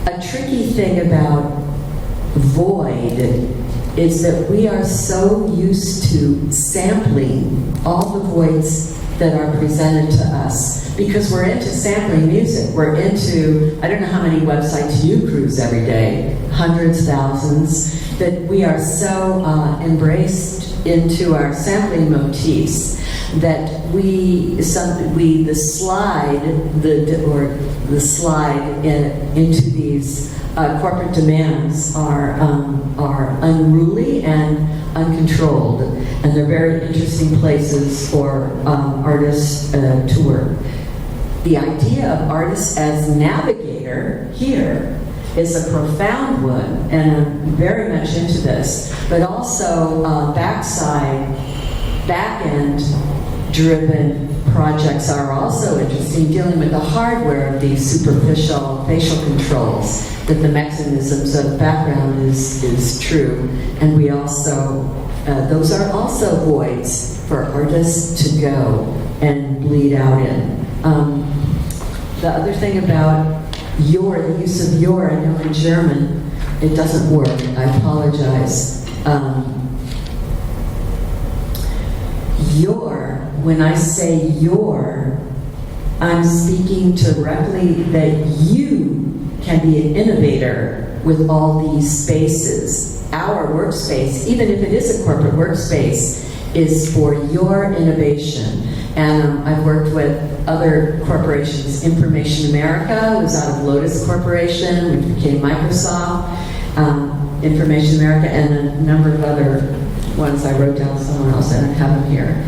A tricky thing about void is that we are so used to sampling all the voids that are presented to us because we're into sampling music. We're into, I don't know how many websites you cruise every day, hundreds, thousands, that we are so embraced into our sampling motifs that the slide into these corporate demands are unruly and uncontrolled, and they're very interesting places for artists to work. The idea of artists as navigator here is a profound one, and I'm very much into this, but also back-end driven projects are also interesting, dealing with the hardware of these superficial facial controls, that the mechanisms of background is true, and we also, those are also voids for artists to go and bleed out in. The other thing about the use of your, I know in German, it doesn't work, I apologize. When I say your, I'm speaking directly that you can be an innovator with all these spaces. Our workspace, even if it is a corporate workspace, is for your innovation. And I've worked with other corporations. Information America was out of Lotus Corporation, which became Microsoft. Information America, and a number of other ones I wrote down somewhere else. I don't have them here.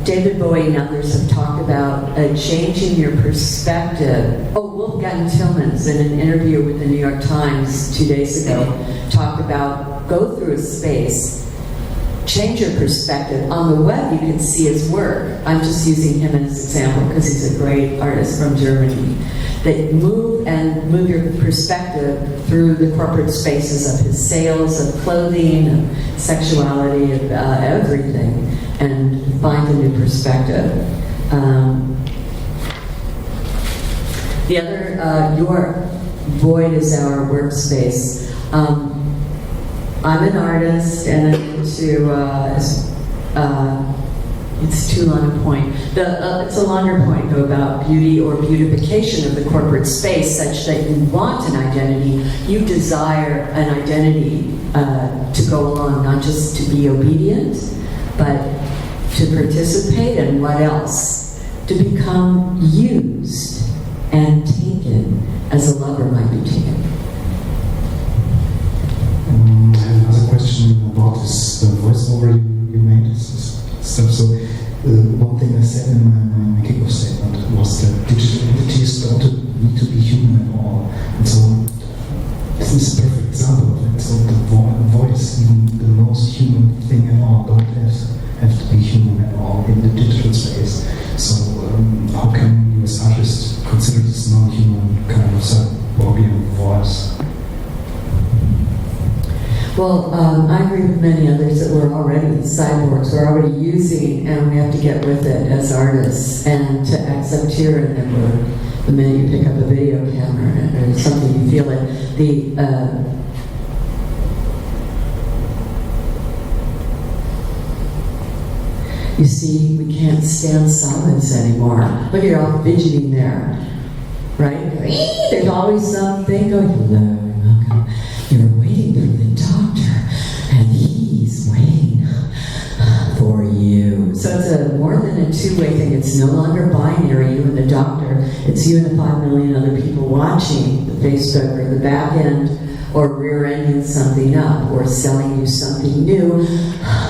David Bowie and others have talked about changing your perspective. Wolfgang Tillmans, in an interview with the New York Times 2 days ago, talked about go through a space, change your perspective. On the web, you can see his work. I'm just using him as an example because he's a great artist from Germany. That move your perspective through the corporate spaces of his sales, of clothing, of sexuality, of everything, and find a new perspective. The other, your void is our workspace. I'm an artist, and I'm into, it's too long a point. It's a longer point, though, about beauty or beautification of the corporate space, such that you want an identity, you desire an identity to go along, not just to be obedient, but to participate, and what else? To become used and taken as a lover might be taken. I have another question about this voiceover you made. Stuff. So one thing I said in my kickoff statement was that digital entities don't need to be human at all. And so this is a perfect example of it. So the voice, even the most human thing at all, don't have to be human at all in the digital space. So how can you as artists consider this non-human kind of cyborgian voice? Well, I agree with many others that we're already cyborgs. We're already using, and we have to get with it as artists, and to accept tyranny. The minute you pick up a video camera or something, you feel it. You see, we can't stand silence anymore. Look, you're all fidgeting there, right? There's always something going. Hello, welcome. You're waiting for the doctor, and he's waiting for you. So it's more than a two-way thing. It's no longer binary, you and the doctor. It's you and the 5 million other people watching the Facebook or the back end, or rear-ending something up, or selling you something new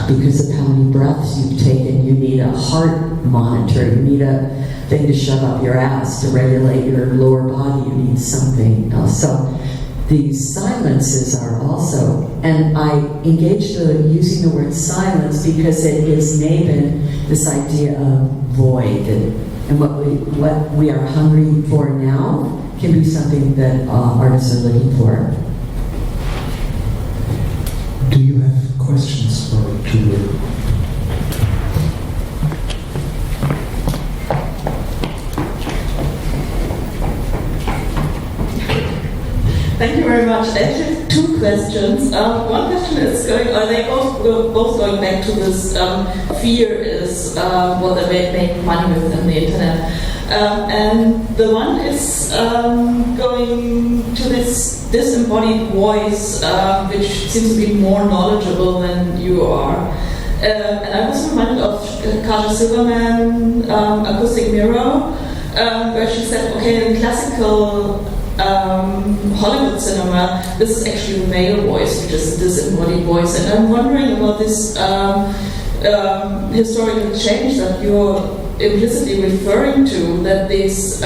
because of how many breaths you've taken. You need a heart monitor. You need a thing to shove up your ass to regulate your lower body. You need something else. So these silences are also, and I engaged using the word silence because it is naming this idea of void, and what we are hungry for now can be something that artists are looking for. Do you have questions for Julia? Thank you very much. I actually have 2 questions. One question is they both going back to this fear is what they make money with on the internet. And the one is going to this disembodied voice, which seems to be more knowledgeable than you are. And I was reminded of Kaja Silverman, Acoustic Mirror, where she said, okay, in classical Hollywood cinema, this is actually a male voice, which is a disembodied voice. And I'm wondering about this historical change that you're implicitly referring to, that these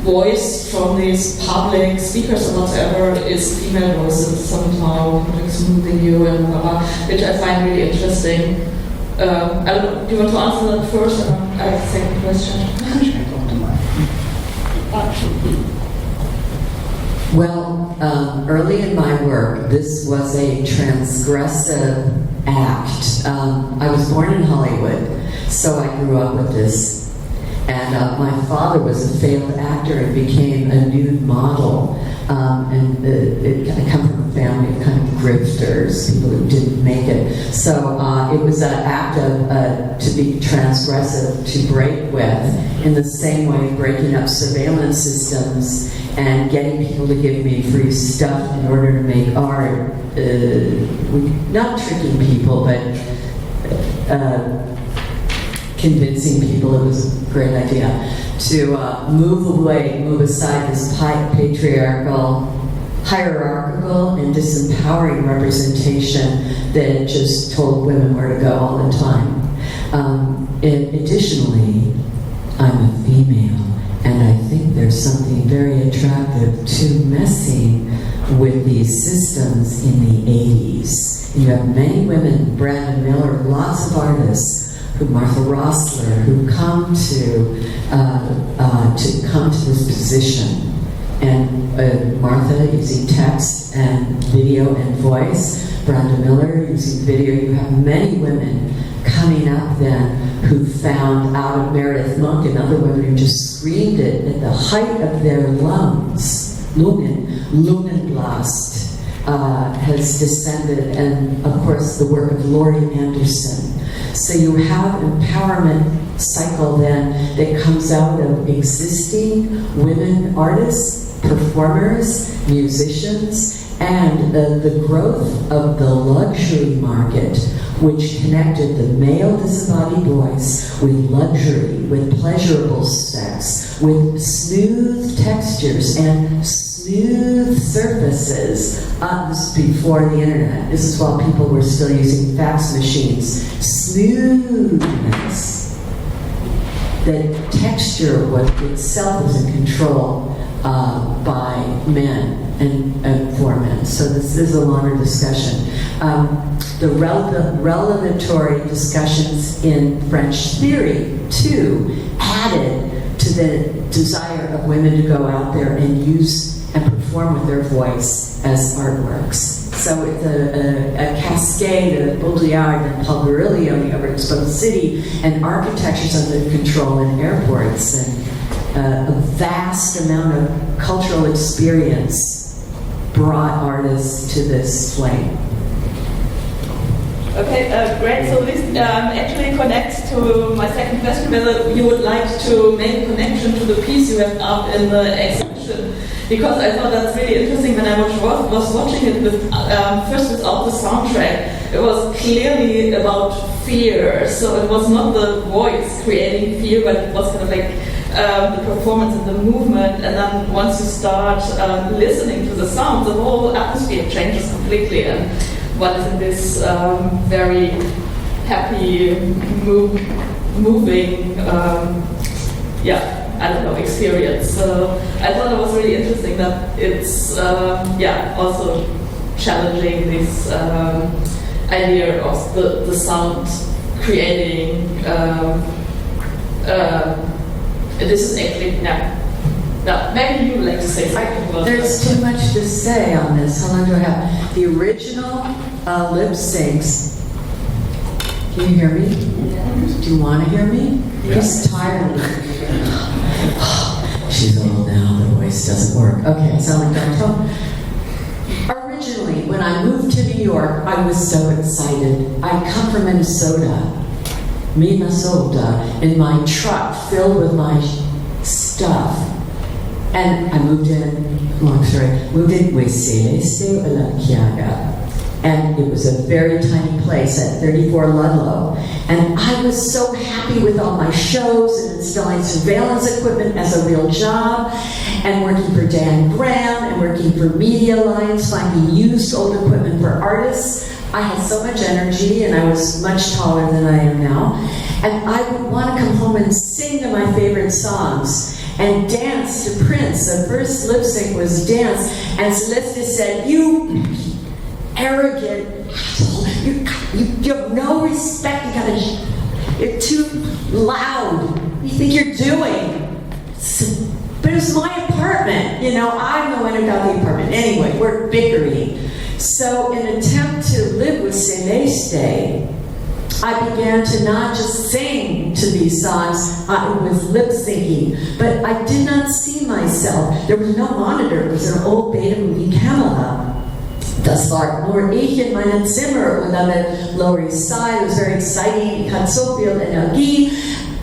voice from these public speakers or whatever is female voices somehow smoothing you and blah, blah, which I find really interesting. I don't know, do you want to answer that first? I have a second question. Well, early in my work, this was a transgressive act. I was born in Hollywood, so I grew up with this. And my father was a failed actor and became a nude model. I come from a family of kind of grifters, people who didn't make it. So it was an act of to be transgressive, to break with, in the same way breaking up surveillance systems and getting people to give me free stuff in order to make art. Not tricking people, but convincing people it was a great idea to move aside this patriarchal, hierarchical, and disempowering representation that just told women where to go all the time. Additionally, I'm a female, and I think there's something very attractive to messing with these systems in the 80s. You have many women, Brandon Miller, lots of artists, Martha Rossler, who come to this position, and Martha using text and video and voice, Brandon Miller using video. You have many women coming up then who found out of Meredith Monk and other women who just screamed it at the height of their lungs. Lungenblast has descended, and of course the work of Laurie Anderson. So you have empowerment cycle then that comes out of existing women artists, performers, musicians, and the growth of the luxury market, which connected the male disembodied voice with luxury, with pleasurable sex, with smooth textures and smooth surfaces. This is before the internet. This is while people were still using fax machines. Smoothness. The texture itself was in control by men and for men. So this is a longer discussion. The revelatory discussions in French theory, too, added to the desire of women to go out there and use and perform with their voice as artworks. So it's a cascade of Baudrillard and Paul Virilio in the overexposed city, and architectures under control in airports, and a vast amount of cultural experience brought artists to this flame. Okay, great. So this actually connects to my second question, whether you would like to make a connection to the piece you have up in the exhibition. Because I thought that's really interesting when I was watching it with, first without the soundtrack. It was clearly about fear. So it was not the voice creating fear, but it was kind of like the performance and the movement. And then once you start listening to the sound, the whole atmosphere changes completely. And what is in this very happy, moving, I don't know, experience. So I thought it was really interesting that it's, also challenging this idea of the sound creating. This is actually, maybe you would like to say something about There's too much to say on this. How long do I have? The original lip syncs. Can you hear me? Yeah. Do you want to hear me? Yeah. He's tired of me. She's old now, the voice doesn't work. Okay, I sound like Doctoral. Originally, when I moved to New York, I was so excited. I come from Minnesota, in my truck filled with my stuff. And I moved in, and it was a very tiny place at 34 Ludlow. And I was so happy with all my shows and installing surveillance equipment as a real job, and working for Dan Graham, and working for Media Alliance, finding used old equipment for artists. I had so much energy, and I was much taller than I am now. And I would want to come home and sing to my favorite songs. and danced to Prince. The first lip sync was dance, and Celeste said, "You arrogant asshole, you have no respect, you're too loud. What do you think you're doing?" But it was my apartment, I'm the one who got the apartment. Anyway, we're bickering. So in an attempt to live with Celeste, I began to not just sing to these songs, I was lip syncing, but I did not see myself. There was no monitor, it was an old Beta-movie camera. Das war nur ich in meinem Zimmer und on the Lower East Side. It was very exciting. Ich hatte so viel Energie.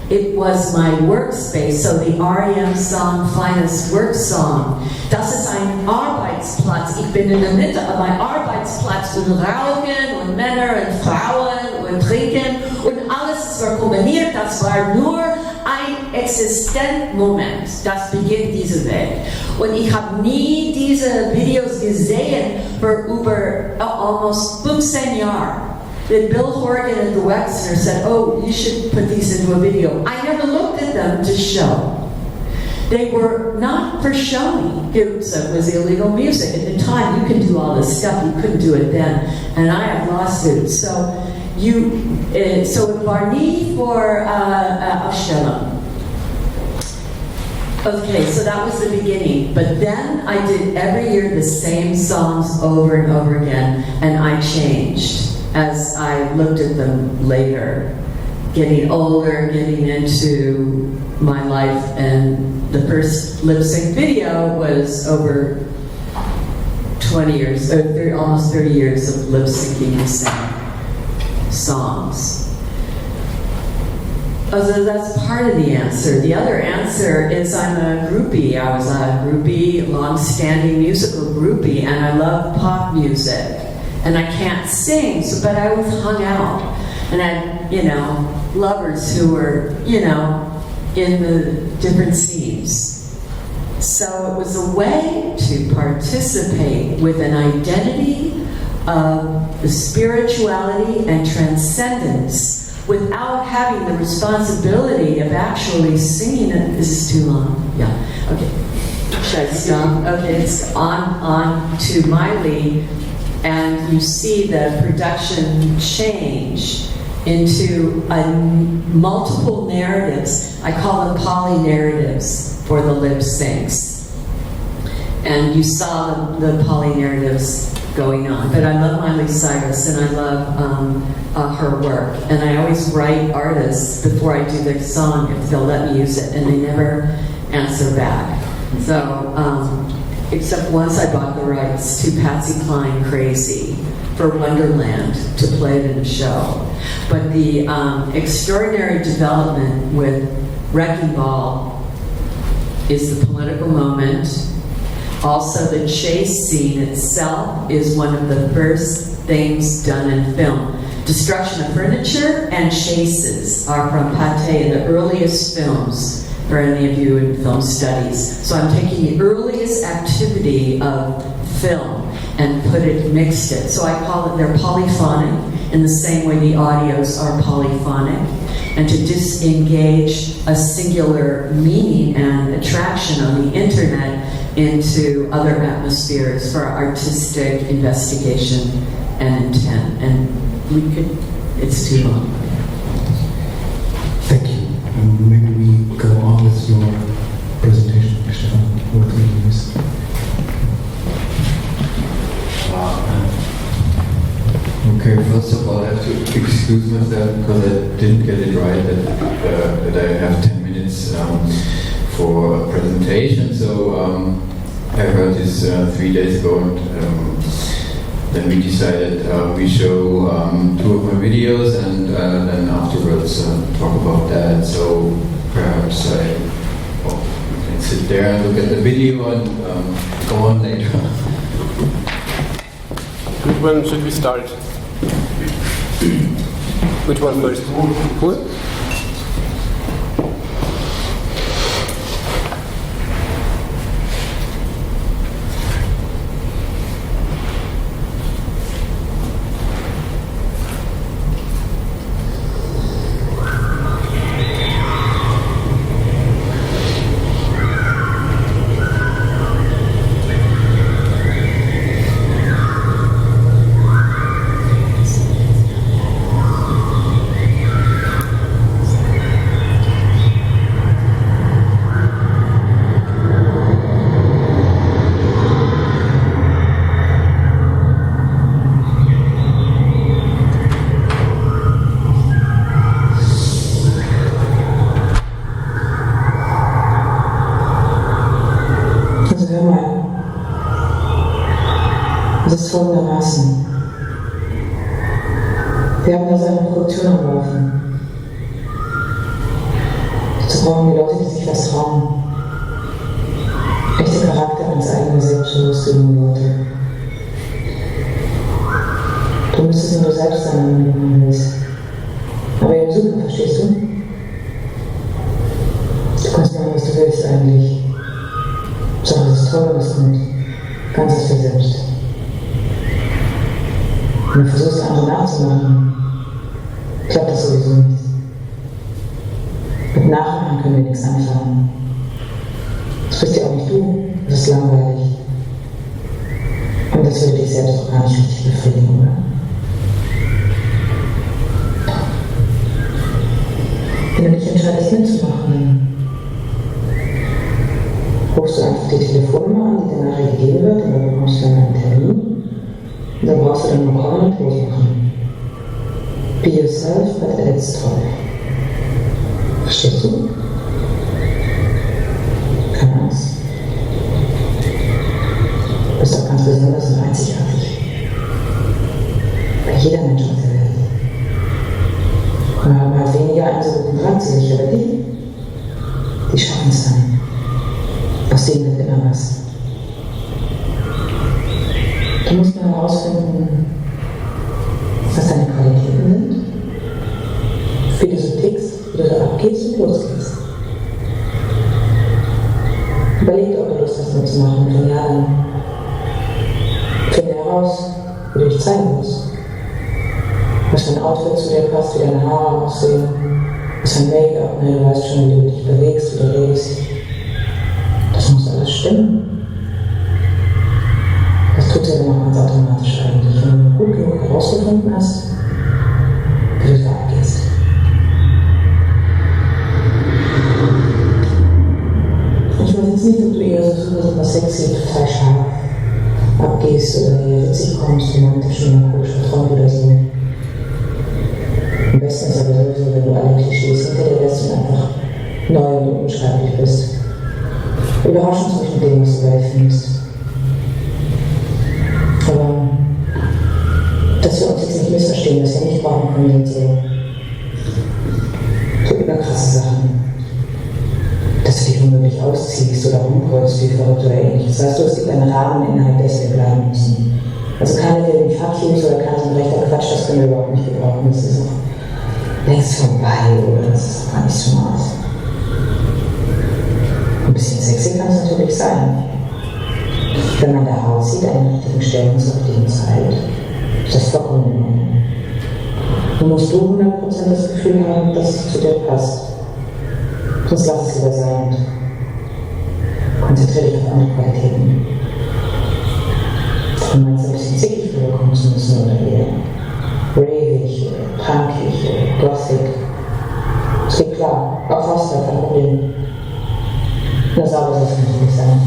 It was my workspace, so the REM song, Finest Work Song. Das ist ein Arbeitsplatz. Ich bin in der Mitte auf meinem Arbeitsplatz und Rauchen und Männer und Frauen und Trinken und alles war kombiniert. Das war nur ein Existenzmoment. Das beginnt diese Welt. Und ich habe nie diese Videos gesehen für über almost 15 Jahre. That Bill Horgan at the Wexner said, "Oh, you should put these into a video." I never looked at them to show. They were not for showing. It was illegal music. At the time, you can do all this stuff. You couldn't do it then. And I have lawsuits. So Barney for Ausstellung. Okay, so that was the beginning. But then I did every year the same songs over and over again, and I changed as I looked at them later, getting older, getting into my life, and the first lip sync video was over 20 years, almost 30 years of lip syncing the same songs. Oh, so that's part of the answer. The other answer is I'm a groupie. I was a groupie, long-standing musical groupie, and I love pop music. And I can't sing, but I always hung out. And I had, lovers who were, in the different scenes. So it was a way to participate with an identity of the spirituality and transcendence without having the responsibility of actually singing it. This is too long. Yeah. Okay. Should I stop? Okay, it's on to Miley. And you see the production change into multiple narratives. I call them poly-narratives for the lip syncs. And you saw the poly-narratives going on. But I love Miley Cyrus, and I love her work. And I always write artists before I do their song if they'll let me use it, and they never answer back. So, except once I bought the rights to Patsy Cline Crazy for Wonderland to play it in a show. But the extraordinary development with Wrecking Ball is the political moment. Also, the chase scene itself is one of the first things done in film. Destruction of furniture and chases are from Pathé in the earliest films. For any of you in film studies. So I'm taking the earliest activity of film and mixed it. So I call it, they're polyphonic, in the same way the audios are polyphonic. And to disengage a singular meaning and attraction on the internet into other atmospheres for artistic investigation and intent. And it's too long. Thank you. Maybe we go on with your presentation, Stefan. What will you use? Okay, first of all, I have to excuse myself because I didn't get it right that I have 10 minutes for a presentation. So I heard this 3 days ago, and then we decided we show 2 of my videos, and then afterwards talk about that. So perhaps I can sit there and look at the video and go on later. Which one should we start? Which one first? Cool. Das ist folgendermaßen. Wir haben da so eine Produktion am Laufen. Dazu brauchen die Leute, die sich was trauen. Echte Charakter ans eigene Selbstbewusste junge Leute. Du müsstest nur selbst sein, wenn du machen willst. Aber eben super, verstehst du? Du kannst machen, was du willst eigentlich. Sag, das ist toll, was kommt. Ganz auf dir selbst. Wenn du versuchst, andere nachzumachen, klappt das sowieso nicht. Mit Nachmachen können wir nichts anfangen. Das bist ja auch nicht du, das ist langweilig. Und das würde dich selbst auch gar nicht richtig befriedigen, oder? Wenn du dich entscheidest mitzumachen, dann rufst du einfach die Telefonnummer an, die dir nachher gegeben wird, und dann bekommst du dann einen Termin. Und dann brauchst du dann nur kommen und losmachen. Be yourself, but it's toll. Verstehst du? Keine Angst. Du bist doch ganz besonders und einzigartig. Bei jeder Mensch auf der Welt. Wir haben halt weniger einen so guten Draht zu sich, aber die schaffen es dann. Aus denen wird immer was. Du musst nur herausfinden, was deine Qualitäten sind, wie du so tickst, wie du da abgehst und losgehst. Überleg dir, ob du Lust hast mitzumachen. Wenn ja, dann finde heraus, wie du dich zeigen musst. Was für ein Outfit zu dir passt, wie deine Haare aussehen, was für ein Make-up, du weißt schon, wie du dich bewegst, wie du redest. Das muss alles stimmen. Das tut ja dann auch ganz automatisch eigentlich, wenn du gut genug herausgefunden hast, wie du da abgehst. Ich weiß jetzt nicht, ob du eher so super sexy, total scharf abgehst oder eher witzig kommst, romantisch und melancholisch vertraut oder so. Am besten ist aber sowieso, wenn du alle Klischees hinter dir lässt und einfach neu und unbeschreiblich bist. Überrasch uns nicht mit dem, was du geil findest. Aber dass wir uns jetzt nicht missverstehen, dass wir nicht brauchen können, sind so überkrasse Sachen. Dass du dich womöglich ausziehst oder rumkreuzt wie verrückt oder ähnliches. Weißt du, es gibt einen Rahmen, innerhalb dessen wir bleiben müssen. Also keine wilden Fuck-Yous oder kein so ein rechter Quatsch, das können wir überhaupt nicht gebrauchen. Das ist auch längst vorbei oder das ist auch gar nicht smart. Ein bisschen sexy kann es natürlich sein. Wenn man da aussieht, an den richtigen Stellen zur richtigen Zeit, ist das vollkommen in Ordnung. Du musst 100% das Gefühl haben, dass es zu dir passt. Sonst lass es lieber sein und konzentriere dich auf andere Qualitäten. Wenn man jetzt ein bisschen zickig vorkommen zu müssen oder eher ravig oder punkig oder gothic, es geht klar, auch was da kein Problem. Nur sauber soll es natürlich sein.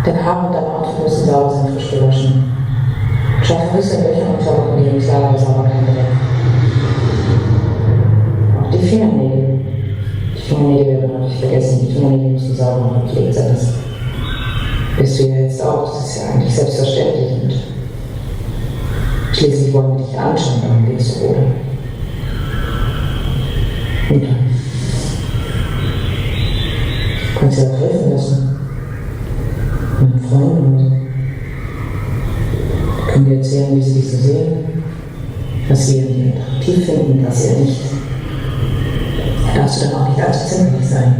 Dein Haar und dein Outfit müssen sauber sein, frisch gewaschen. Schaffe Risse, Löcher und Klamotten, die klare Sauberkeit. Auch die Fingernägel. Die Fingernägel habe ich vergessen. Die Fingernägel müssen sauber und gepflegt sein. Das bist du ja jetzt auch. Das ist ja eigentlich selbstverständlich. Und schließlich wollen wir dich anschauen, darum geht's so, oder? Und dann kannst du dir auch helfen lassen. Meine Freunde können dir erzählen, wie sie dich so sehen, was sie an dir attraktiv finden, was sie nicht. Da darfst du dann auch nicht allzu zimperlich sein.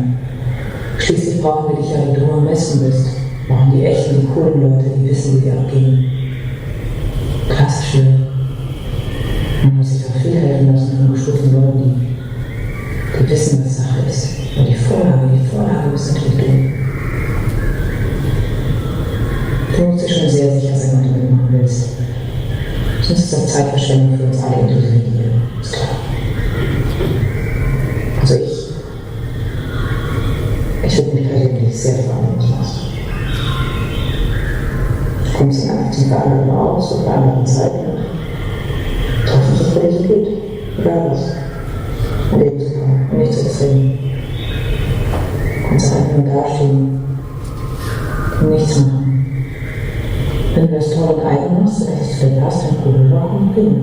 Schließlich brauchen wir dich ja, wie du am besten bist. Brauchen die echten, die coolen Leute, die wissen, wie wir abgehen. Klassische. Man muss sich auch viel helfen lassen von geschulten Leuten, die wissen, was Sache ist. Und die Vorlage bist natürlich du. Du musst dir schon sehr sicher sein, was du mitmachen willst. Sonst ist das Zeitverschwendung für uns alle, inklusive dir. Ist klar. Also ich würde mich persönlich sehr freuen, wenn du machst. Du kommst dann einfach zum anderen aus, zu anderen Zeiten. Hoffentlich ist es für dich so gut. Egal was. Und eben super. Und nicht zu extrem. Du kannst einfach nur dastehen und nichts machen. Wenn du das toll und eigen machst, dass es vielleicht passt, dann cool, warum prima.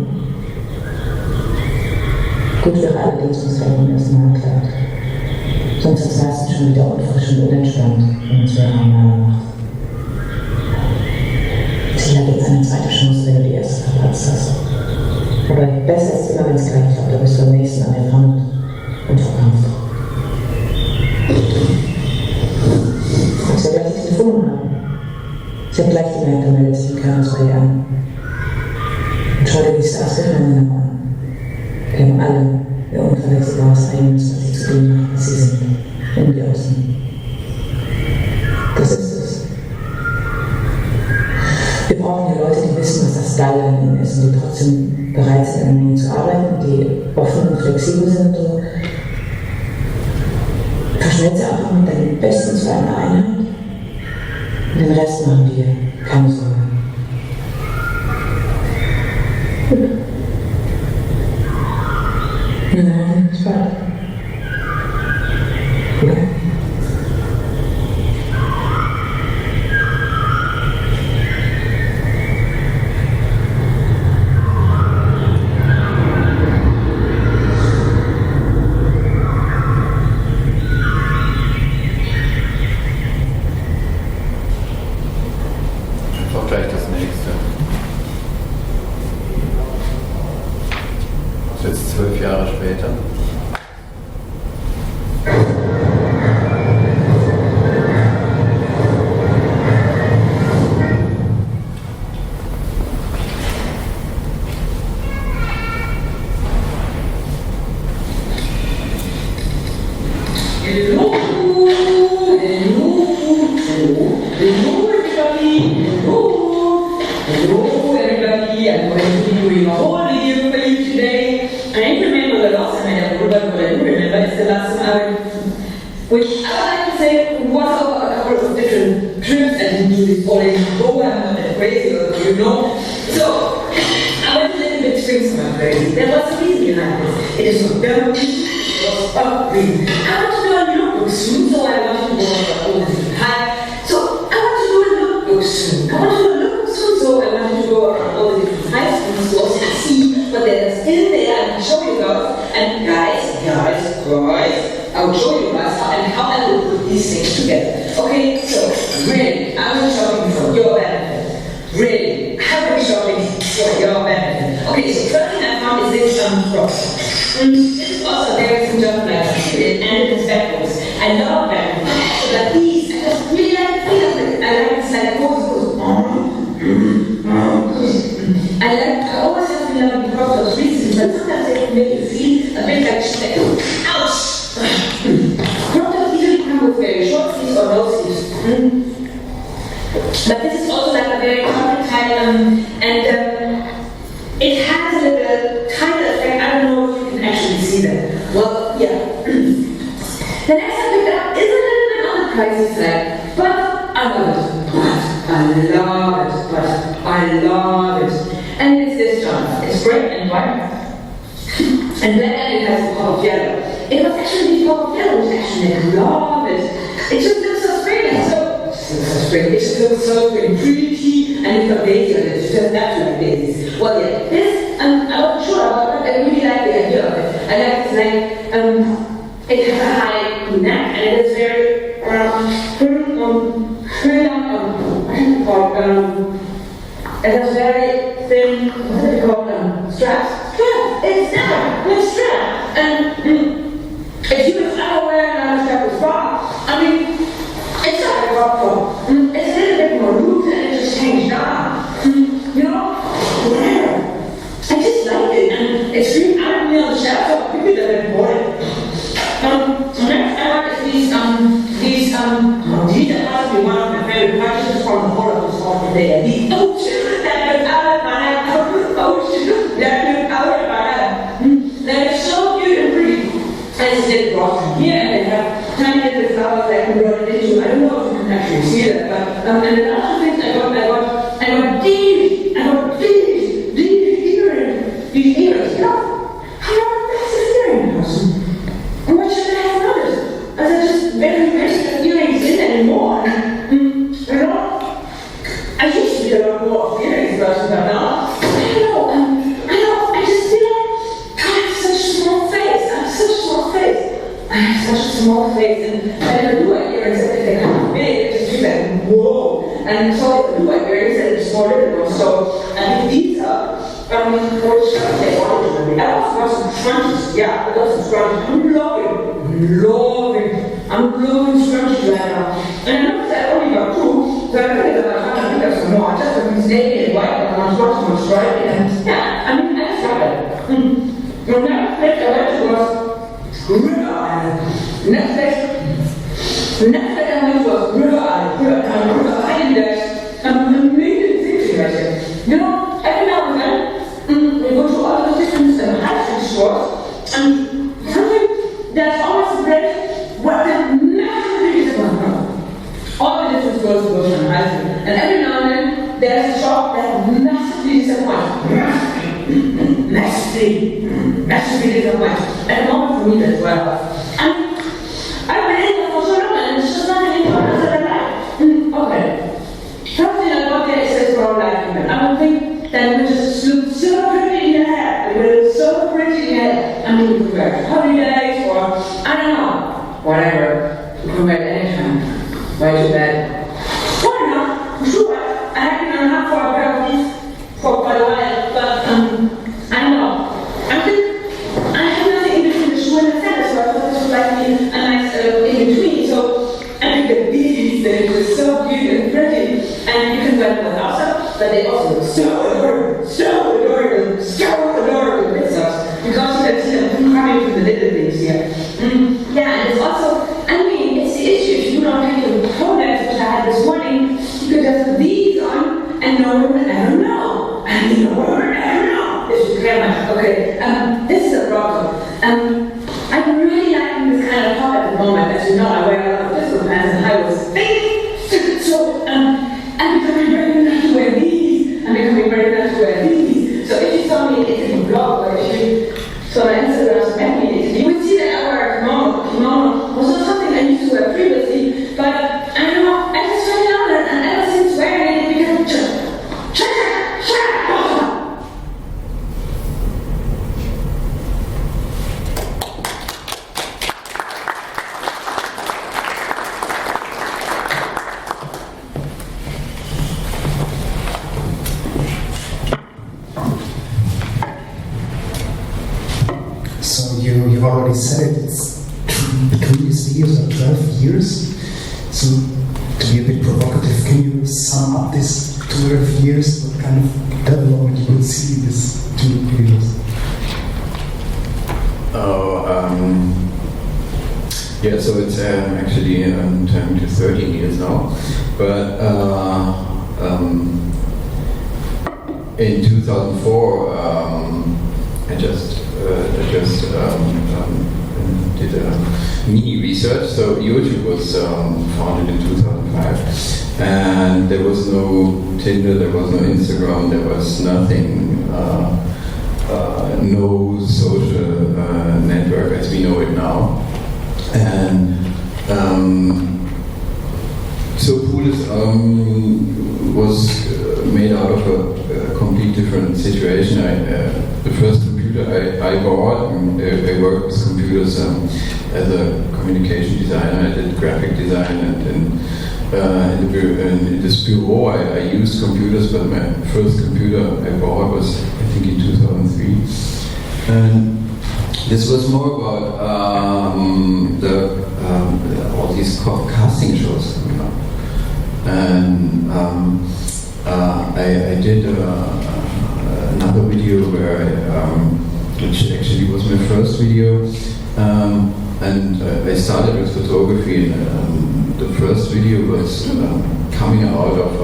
Gut wäre allerdings, uns beim ersten Mal klappt. Sonst ist es meistens schon wieder unfrisch und unentspannt, wenn man es mehrere Mal macht. Sie hat jetzt eine zweite Chance, wenn du die erste verpatzt hast. Aber besser ist immer, wenn es gleich klappt, da bist du am nächsten an der Front und verkrampft. Kannst du ja gleich die Telefonnummer haben. Sie hat gleich gemerkt, da meldet sich keiner bei ihr an. Und schau dir die Stars der Männer an. Wir haben alle ihr unverwechselbares Eigenes, was sie zu dem macht, was sie sind. In wie außen. Das ist es. Wir brauchen ja Leute, die wissen, was das Geile an ihnen ist und die trotzdem bereit sind, an ihnen zu arbeiten, die offen und flexibel sind und so. Verschmelze einfach mit deinem Besten zu einer Einheit. Und den Rest machen wir. Keine Sorge. Nein, das war. Ja. Auch gleich das nächste. Das ist jetzt 12 Jahre später. Which I like to say was over a couple of different trips and do this all in Bochum and crazy, you know. So I went a little bit swings my crazy. There was a reason behind this. It is from Germany, it was upgreen. I want to do a lookbook soon, so I want to go all the high. So I want to do a lookbook soon. I want to do a lookbook soon, so I want to go around all the different high school stores and see what there's in there and show you guys. And guys, I will show you guys how I will put these things together. Okay, so really, I will shopping for your benefit. Really, I will shopping for your benefit. Okay, so first thing I found is this box. This is also very simple, like and it is backwards. I love them. So that these, I just really like the feel of it. I like this like goes. I always have been loving the crop those reasons, but sometimes they can make you feel a bit like ouch. Crop tops usually come with very short sleeves or no sleeves. But this is also like a very common type, and it has a little tighter effect. I don't know if you can actually see that. Well, yeah. The next I picked up is a little bit on the pricey side, but I love it. And it's this one. It's gray and white. And then it has a pop of yellow. It was actually the pop of yellow, which actually I love it. It just looks so springy. It just looks so pretty, and it's got daisies on it. It's just absolutely daisies. Well, yeah, this, I wasn't sure about it, but I really like the idea of it. I like this, like, it has a high neck, and it is very, it has very thin, what do they call straps? It's never with strap. And if you was unaware and a strap was wrong, I mean, it's not a problem. It's a little bit more loose and it just hangs down. You know? Yeah. I just like it, and it's really out of me on the shelf, so people that have bought it. Next I like these are possibly one of my favorite purchases from the whole of the store today. These oceans that look out of my head. They're so cute and pretty. And it's still brought here, and they have tiny little flowers that can run into. I don't know if you can actually see that, but and the other things I got these earrings. You know, how that's a earring person. And what should I have noticed? Are there just very earrings in anymore? You know, I used to be a lot more And so do I very said it's more difficult. So I think these are for sure they wanted to be. I also got some scrunchies. Yeah, I got some scrunchies. I'm loving scrunchies right now. And I noticed I only got 2, so I really got I think there's some more. I just have been staying in white and I'm not so much right. And yeah, I mean I just got it. And now I went to was River Island. Next I went was River Island there. Amazing things right there. You know, every now and then we go to all the different high street stores and something there's always a place where they're massively disappointed. All the different stores go to high street. And every now and then there's a shop that's massively disappointed. Massively disappointed. At the moment for me as well. And I've been in there for so long and it's just nothing important that I like. Okay. Something about there is says what I like even. I would think that we just look so pretty in your hair. We look so pretty in your hair. I mean, we could wear holidays or, I don't know, whatever. We could wear it anytime. Way too bad. Why not? Sure. I have been on half for a pair of these for quite a while, but I don't know. I think I have nothing in between the shoe and the sandals, so I thought this would like be a nice in between. So I think that these things are so cute and pretty, and you can wear them without socks, but they also look so adorable with socks, because you can see them coming from the little things here. Yeah, and it's also, I mean, it's the issue. If you don't have your toenails, which I had this morning, you could just put these on, and no one would ever know. I mean, no one would ever know. If you care much. Okay, this is a problem. I'm really liking this kind of top at the moment. As you know, I wear a lot of pistol pants and high waist things. So, I'm becoming very enough to wear these. I'm becoming very enough to wear these. So if you saw me in a blog, or if you saw my Instagram, met me, you would see that I wear a kimono. Kimono was not something I used to wear previously, but I don't know, I just found it on it, and ever since wearing it, it becomes you've already said it, it's between these years or 12 years. So, to be a bit provocative, can you sum up this 12 years? What kind of development you would see in these 2 years? Yeah, so it's actually turning to 13 years now. But in 2004, I just did a mini research. So YouTube was founded in 2005, and there was no Tinder, there was no Instagram, there was nothing, no social network as we know it now. And so Poulis was made out of a complete different situation. The first computer I bought, I worked with computers as a communication designer. I did graphic design, and in this bureau I used computers, but my first computer I bought was, I think, in 2003. And this was more about all these casting shows coming up. And I did another video where which actually was my first video, and I started with photography, and the first video was coming out of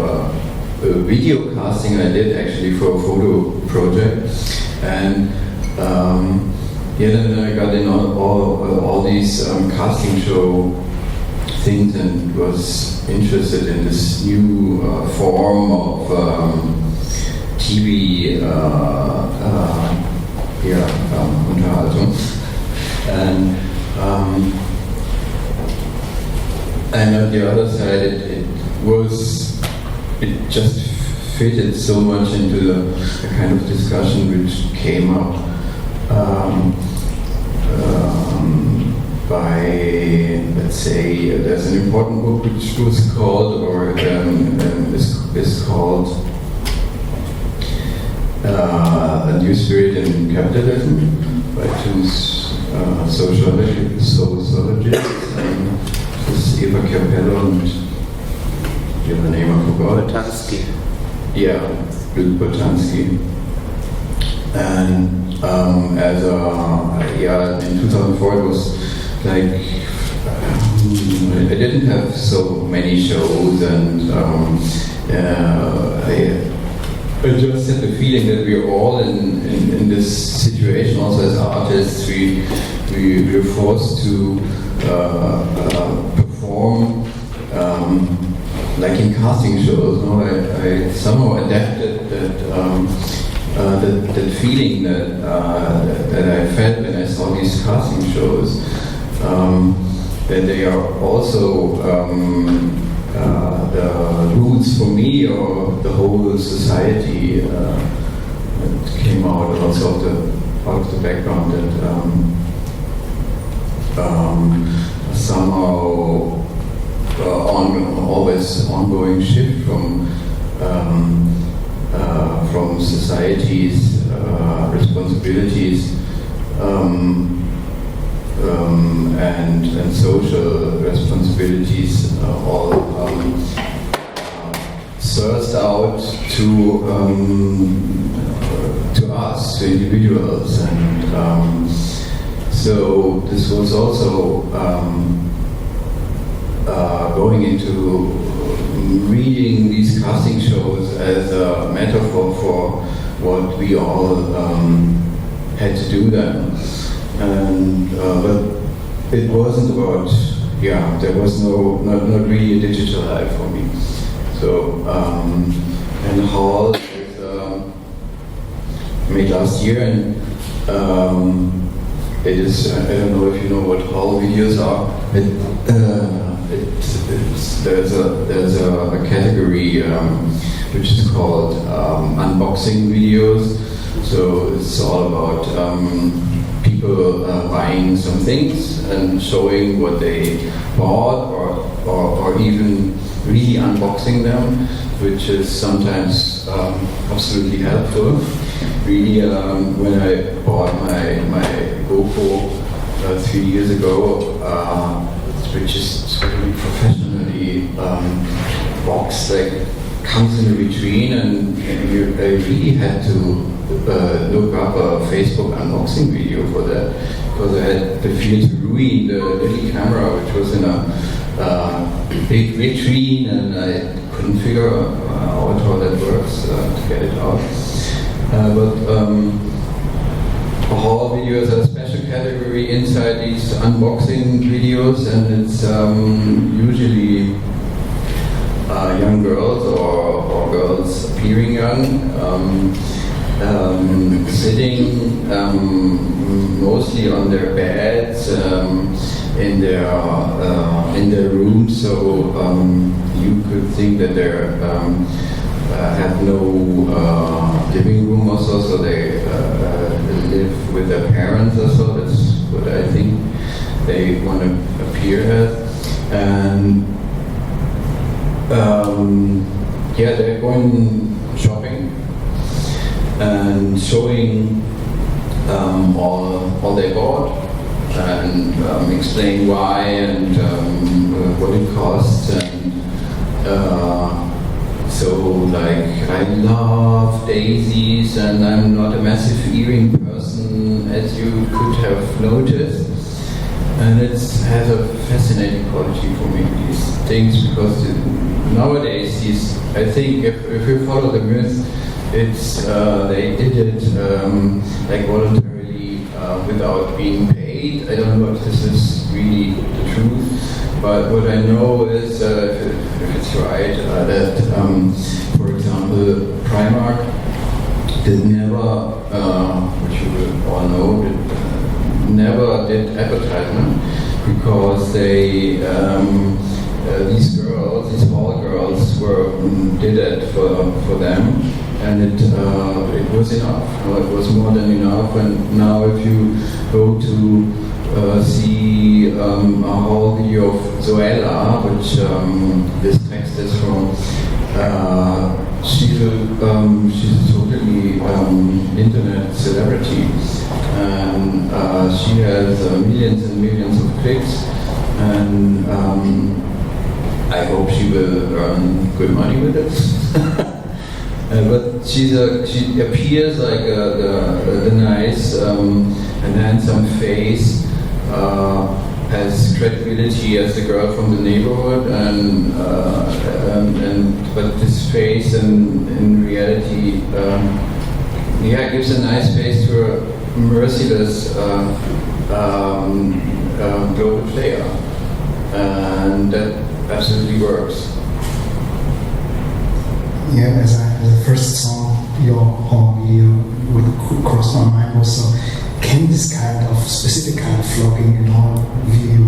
a video casting I did actually for a photo project. And then I got in all these casting show things and was interested in this new form of TV Unterhaltung. And on the other side, it just fitted so much into the kind of discussion which came up let's say, there's an important book which was called, or is called A New Spirit in Capitalism by two sociologists, this is Eva Capello and the other name I forgot. Botansky. Yeah, Botansky. And in 2004 it was like I didn't have so many shows, and I just had the feeling that we're all in this situation. Also as artists, we're forced to perform like in casting shows. No? I somehow adapted that feeling that I felt when I saw these casting shows, that they are also the roots for me or the whole society that came out also of the background, that somehow always ongoing shift from society's responsibilities and social responsibilities all thrust out to us, to individuals, and so this was also going into reading these casting shows as a metaphor for what we all had to do then. And but it wasn't about, there was not really a digital life for me. So and Hall made last year, and it is, I don't know if you know what Hall videos are. There's a category which is called unboxing videos. So it's all about people buying some things and showing what they bought, or even really unboxing them, which is sometimes absolutely helpful. Really, when I bought my GoPro 3 years ago, which is really professionally boxed, like comes in a vitrine, and I really had to look up a Facebook unboxing video for that, because I had the fear to ruin the little camera, which was in a big vitrine, and I couldn't figure out how that works to get it out. Haul videos are a special category inside these unboxing videos, and it's usually young girls or girls appearing young, sitting mostly on their beds in their rooms. So you could think that they're have no living room also, so they live with their parents also. That's what I think they want to appear as. And they're going shopping and showing all they bought, and explain why, and what it costs, and so, like, I love daisies, and I'm not a massive earring person, as you could have noticed. And it has a fascinating quality for me, these things, because nowadays, I think if you follow the myth, it's they did it like voluntarily without being paid. I don't know if this is really the truth. But what I know is, if it's right, that, for example, Primark did never, which you will all know, never did advertisement, because they, these girls, these small girls, did it for them, and it was enough. It was more than enough. And now, if you go to see a whole video of Zoella, which this text is from. She's a totally internet celebrity, and she has millions and millions of clicks, and I hope she will earn good money with it. But she appears like the nice and handsome face, has credibility as the girl from the neighborhood, but this face in reality, gives a nice face to a merciless global player, and that absolutely works. Yeah, as I first saw your whole video, what crossed my mind was, so can this kind of specific kind of vlogging in our video,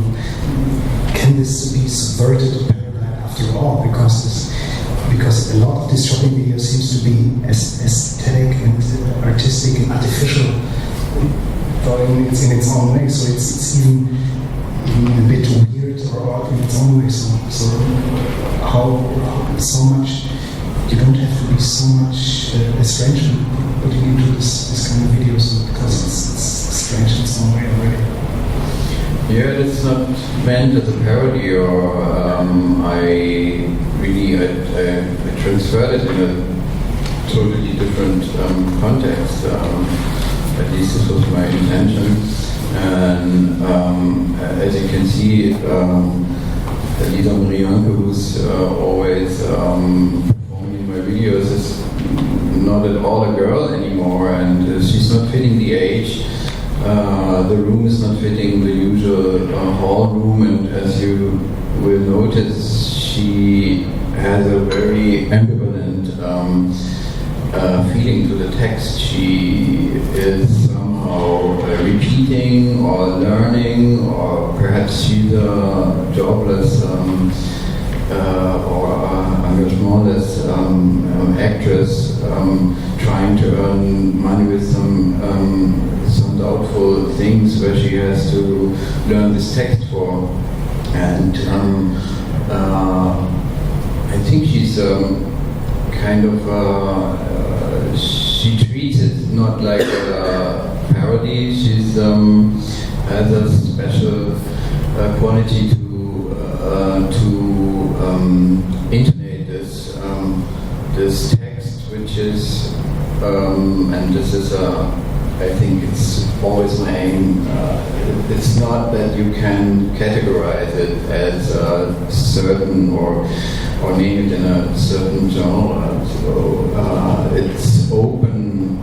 can this be subverted to paradigm after all? Because a lot of this shopping video seems to be aesthetic and artistic and artificial in its own way. So it's even a bit weird or odd in its own way. So how so much? You don't have to be so much strange putting into this kind of videos, because it's strange in its own way already. Yeah, it's not meant as a parody, or I transferred it in a totally different context. At least this was my intention. And as you can see, Lisa Marianke, who's always my videos, is not at all a girl anymore, and she's not fitting the age. The room is not fitting the usual hall room, and as you will notice, she has a very ambivalent feeling to the text. She is somehow repeating or learning, or perhaps she's a jobless or engagementless actress trying to earn money with some doubtful things where she has to learn this text for. And I think she's kind of she treats it not like a parody. She's has a special quality to intonate this text, which is, and this is I think it's always my aim. It's not that you can categorize it as a certain or name it in a certain genre. So it's open.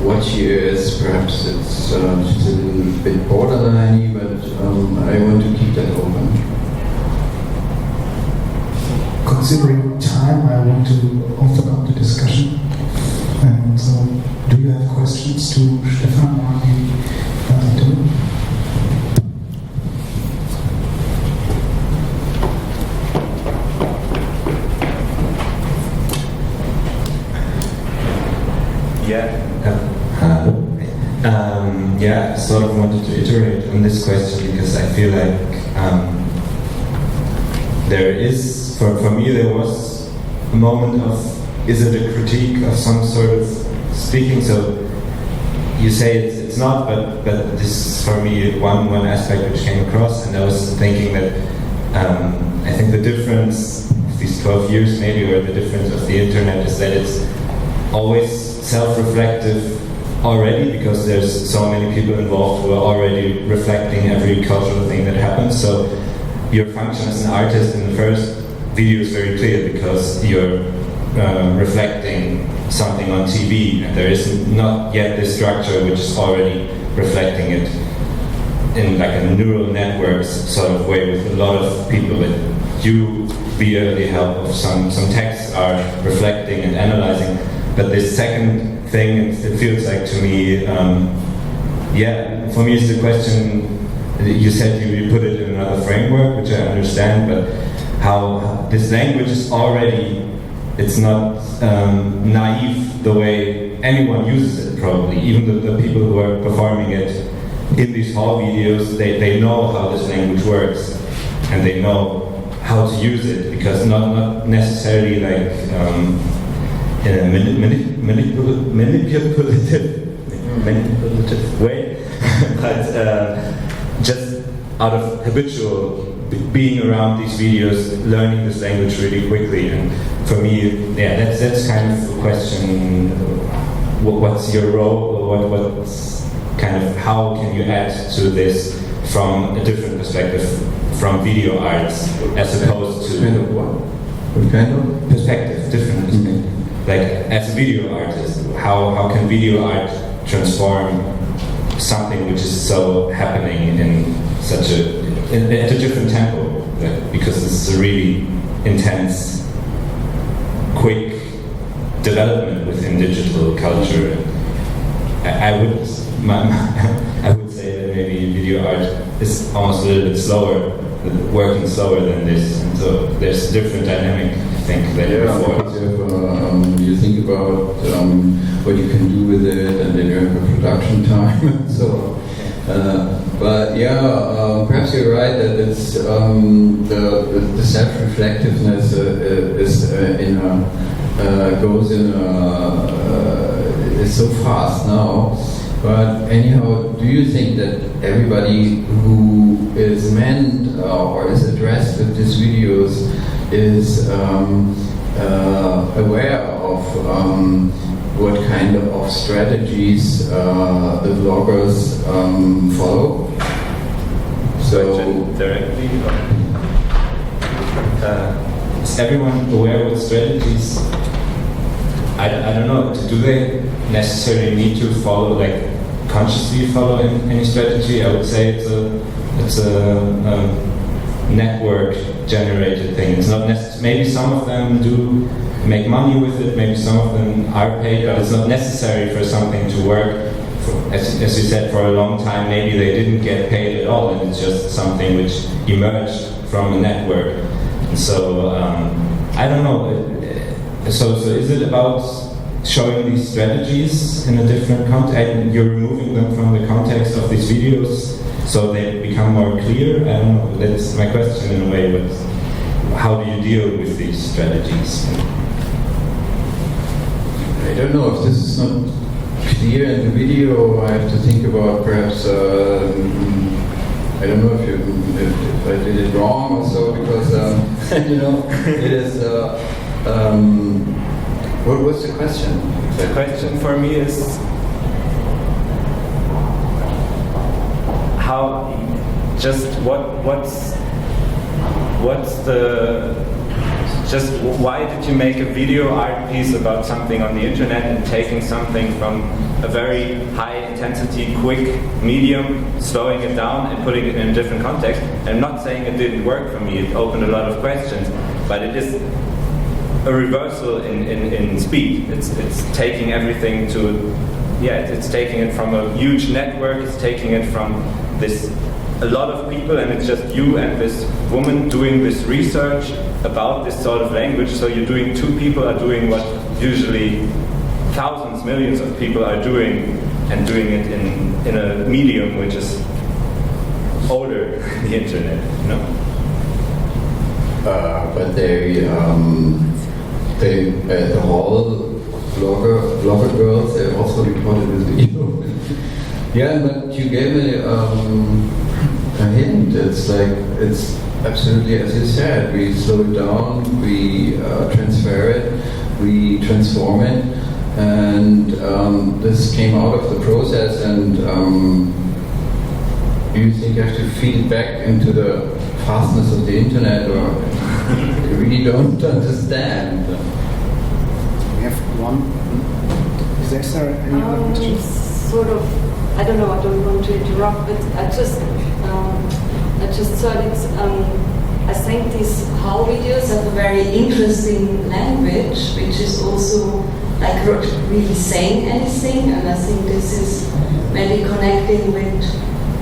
What she is, perhaps it's just a little bit borderline, but I want to keep that open. Considering time, I want to open up the discussion. And so, do you have questions to Stefan or to? I sort of wanted to iterate on this question, because I feel like there is, for me, there was a moment of, is it a critique of some sort of speaking? So you say it's not, but this is for me one aspect which came across, and I was thinking that I think the difference of these 12 years maybe, or the difference of the internet, is that it's always self-reflective already, because there's so many people involved who are already reflecting every cultural thing that happens. So your function as an artist in the first video is very clear, because you're reflecting something on TV, and there is not yet this structure which is already reflecting it in like a neural networks sort of way, with a lot of people that you, via the help of some texts, are reflecting and analyzing. But this second thing, it feels like to me, for me it's the question, you said you put it in another framework, which I understand, but how this language is already, it's not naive the way anyone uses it probably, even the people who are performing it in these hall videos, they know how this language works, and they know how to use it, because not necessarily like in a manipulative way, but just out of habitual being around these videos, learning this language really quickly. And for me, yeah, that's kind of a question. What's your role, or what's kind of, how can you add to this from a different perspective, from video arts, as opposed to kind of what? What kind of perspective, different perspective. Like as a video artist, how can video art transform something which is so happening in such a at a different tempo? Because this is a really intense, quick development within digital culture. I would say that maybe video art is almost a little bit slower, working slower than this, and so there's a different dynamic, I think, than before. You think about what you can do with it, and then you have a production time and so on. But yeah, perhaps you're right that it's the self-reflectiveness is so fast now. But anyhow, do you think that everybody who is meant or is addressed with these videos is aware of what kind of strategies the vloggers follow? So directly, is everyone aware what strategies? I don't know. Do they necessarily need to follow, like consciously follow any strategy? I would say it's a network generated thing. It's not necessary. Maybe some of them do make money with it. Maybe some of them are paid, but it's not necessary for something to work. As you said, for a long time, maybe they didn't get paid at all, and it's just something which emerged from a network. And so I don't know. So is it about showing these strategies in a different context, and you're removing them from the context of these videos so they become more clear? I don't know. That's my question in a way. But how do you deal with these strategies? I don't know if this is not clear in the video. I have to think about perhaps. I don't know if I did it wrong or so, because you know, it is. What was the question? The question for me is how, just what's the, just why did you make a video art piece about something on the internet and taking something from a very high intensity, quick medium, slowing it down and putting it in a different context? I'm not saying it didn't work for me, it opened a lot of questions, but it is a reversal in speed. It's taking everything to, it's taking it from a huge network, it's taking it from a lot of people, and it's just you and this woman doing this research about this sort of language. So you're doing, two people are doing what usually thousands, millions of people are doing, and doing it in a medium which is older than the internet, you know? But the whole blogger girls, they also reported this video. Yeah, but you gave me a hint. It's like, it's absolutely as you said. We slow it down, we transfer it, we transform it, and this came out of the process. And do you think you have to feed it back into the fastness of the internet, or you really don't understand? We have one. Is there any other question? Sort of. I don't know. I don't want to interrupt, but I just thought it's. I think these hall videos have a very interesting language, which is also like not really saying anything, and I think this is maybe connecting with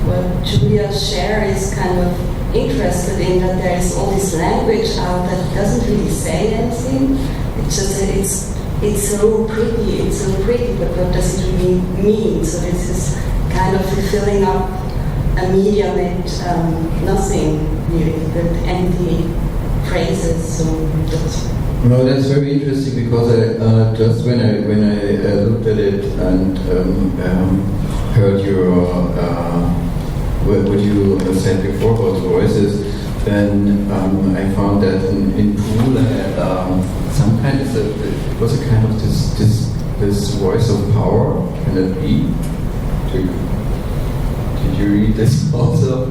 what Julia Scher is kind of interested in, that there is all this language out that doesn't really say anything. It's just it's so pretty, but what does it really mean? So this is kind of filling up a media with nothing, with empty phrases. So that's no, that's very interesting because I just when I looked at it and heard your what you said before about the voices, then I found that in Pool I had some kind of it was a kind of this voice of power. Can it be? Did you read this also?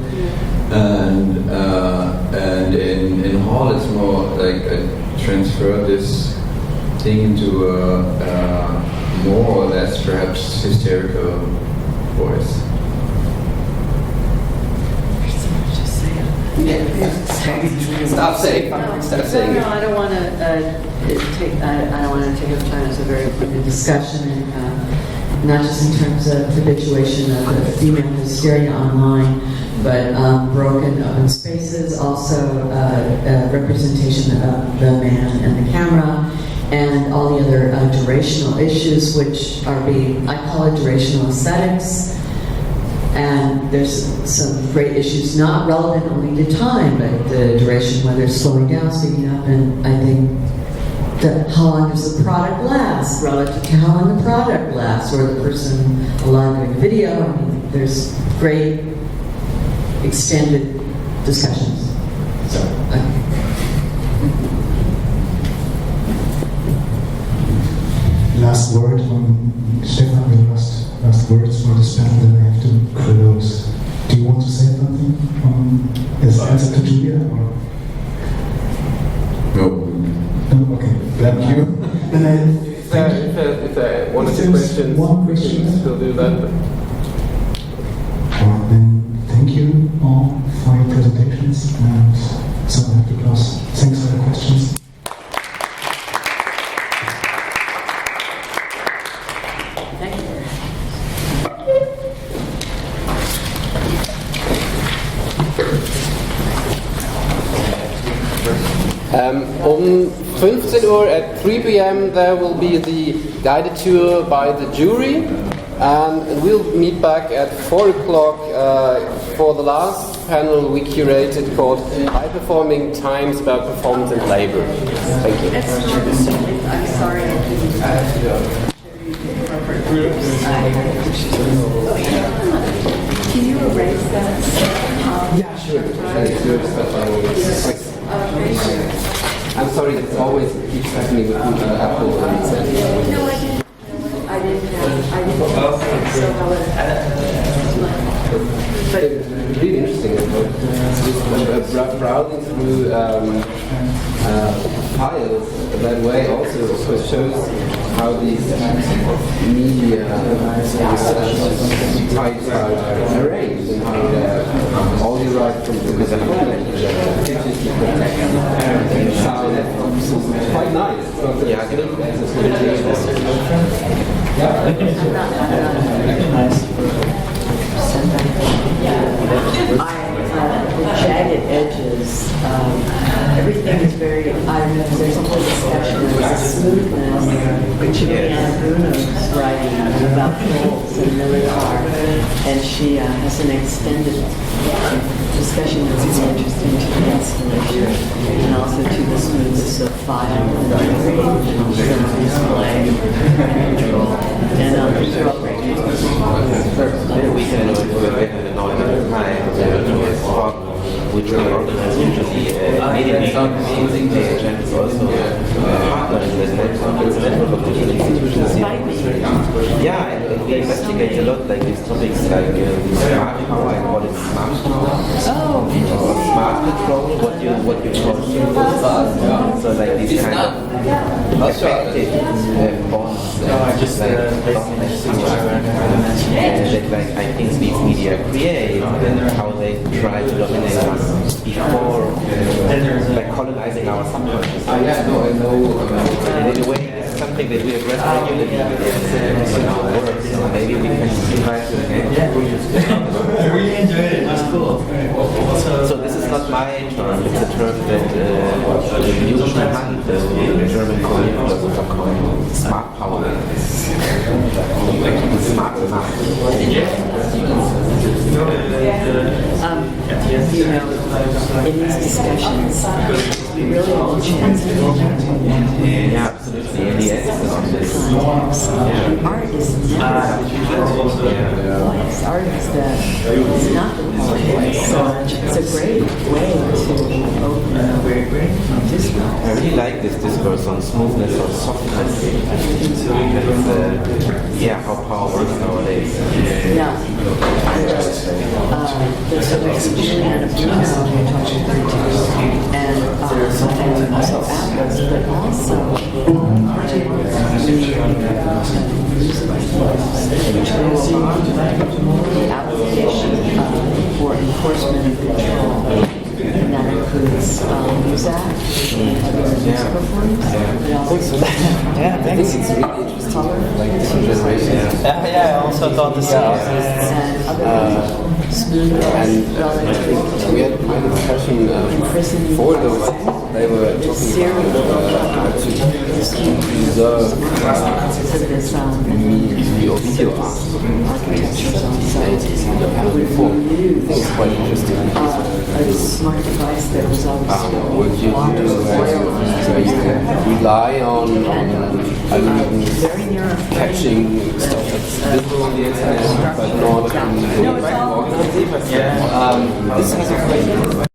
And in Hall it's more like I transfer this thing into a more or less perhaps hysterical voice. Stop saying. Stop saying. No, I don't want to take. I don't want to take up time. It's a very important discussion, and not just in terms of habituation of the female hysteria online, but broken open spaces, also representation of the man and the camera, and all the other durational issues, which are being, I call it durational aesthetics. And there's some great issues not relevant only to time, but the duration, whether it's slowing down, speeding up, and I think that how long does the product last relative to how long the product lasts, or the person alive doing a video. I mean, there's great extended discussions. So, last word from Stefan, the last words for this panel, then I have to close. Do you want to say something as answer to Julia? Or? No. No, okay. Thank you. Then If one or two questions, we can still do that. Then thank you all for your presentations, and so I have to close. Thanks for your questions. On 15 Uhr at 3 p.m. there will be the guided tour by the jury, and we'll meet back at 4 o'clock for the last panel we curated called High Performing Times about Performance and Labor. Thank you. I'm sorry. Can you erase that? Yeah, sure. I'm sorry, it always keeps happening with Apple. No, I didn't. I didn't. But really interesting. Browsing through files that way also shows how these media types are arranged and how all you write from the sound quite nice. The jagged edges, everything is very, there's a whole discussion, there's a smoothness, which Juliana Bruno's writing about Felix and Miller Car, and she has an extended discussion that's very interesting to the installation, and also to the smoothness of file and display and control. And these are all great which we organize usually media music day. Gent is also partner in this network. It's a network of different institutions. Yeah, and we investigate a lot like these topics like smart power and what is smart power. Or smart control, what you call so like these kind of effective bonds just like that like I think these media create and how they try to dominate us before by colonizing our subconscious. And in a way it's something that we address regularly in our work, so maybe we can try to I really enjoyed it, it was cool. So this is not my term, it's a term that Hüttemann, the German Korean philosopher, called smart power. You know, in these discussions, we really all chance to Yeah, absolutely. And the essence of this. art is never voice. Art is not the power voice. So it's a great way to open up discourse. I really like this discourse on smoothness or softness. How power works nowadays. Yeah. There's an exhibition at a piece and also apples, but also the application for enforcement of control. And that includes music and other music performance. Thanks for that. Yeah, thanks. I think it's really interesting, like different generations. Yeah, I also thought the same. And other and we had a discussion before they were talking about how to preserve video art before. I think it's quite interesting. a smart device that was always What you do where you can rely on algorithms catching stuff that's visible on the internet, but not in the correct organization. This has a question.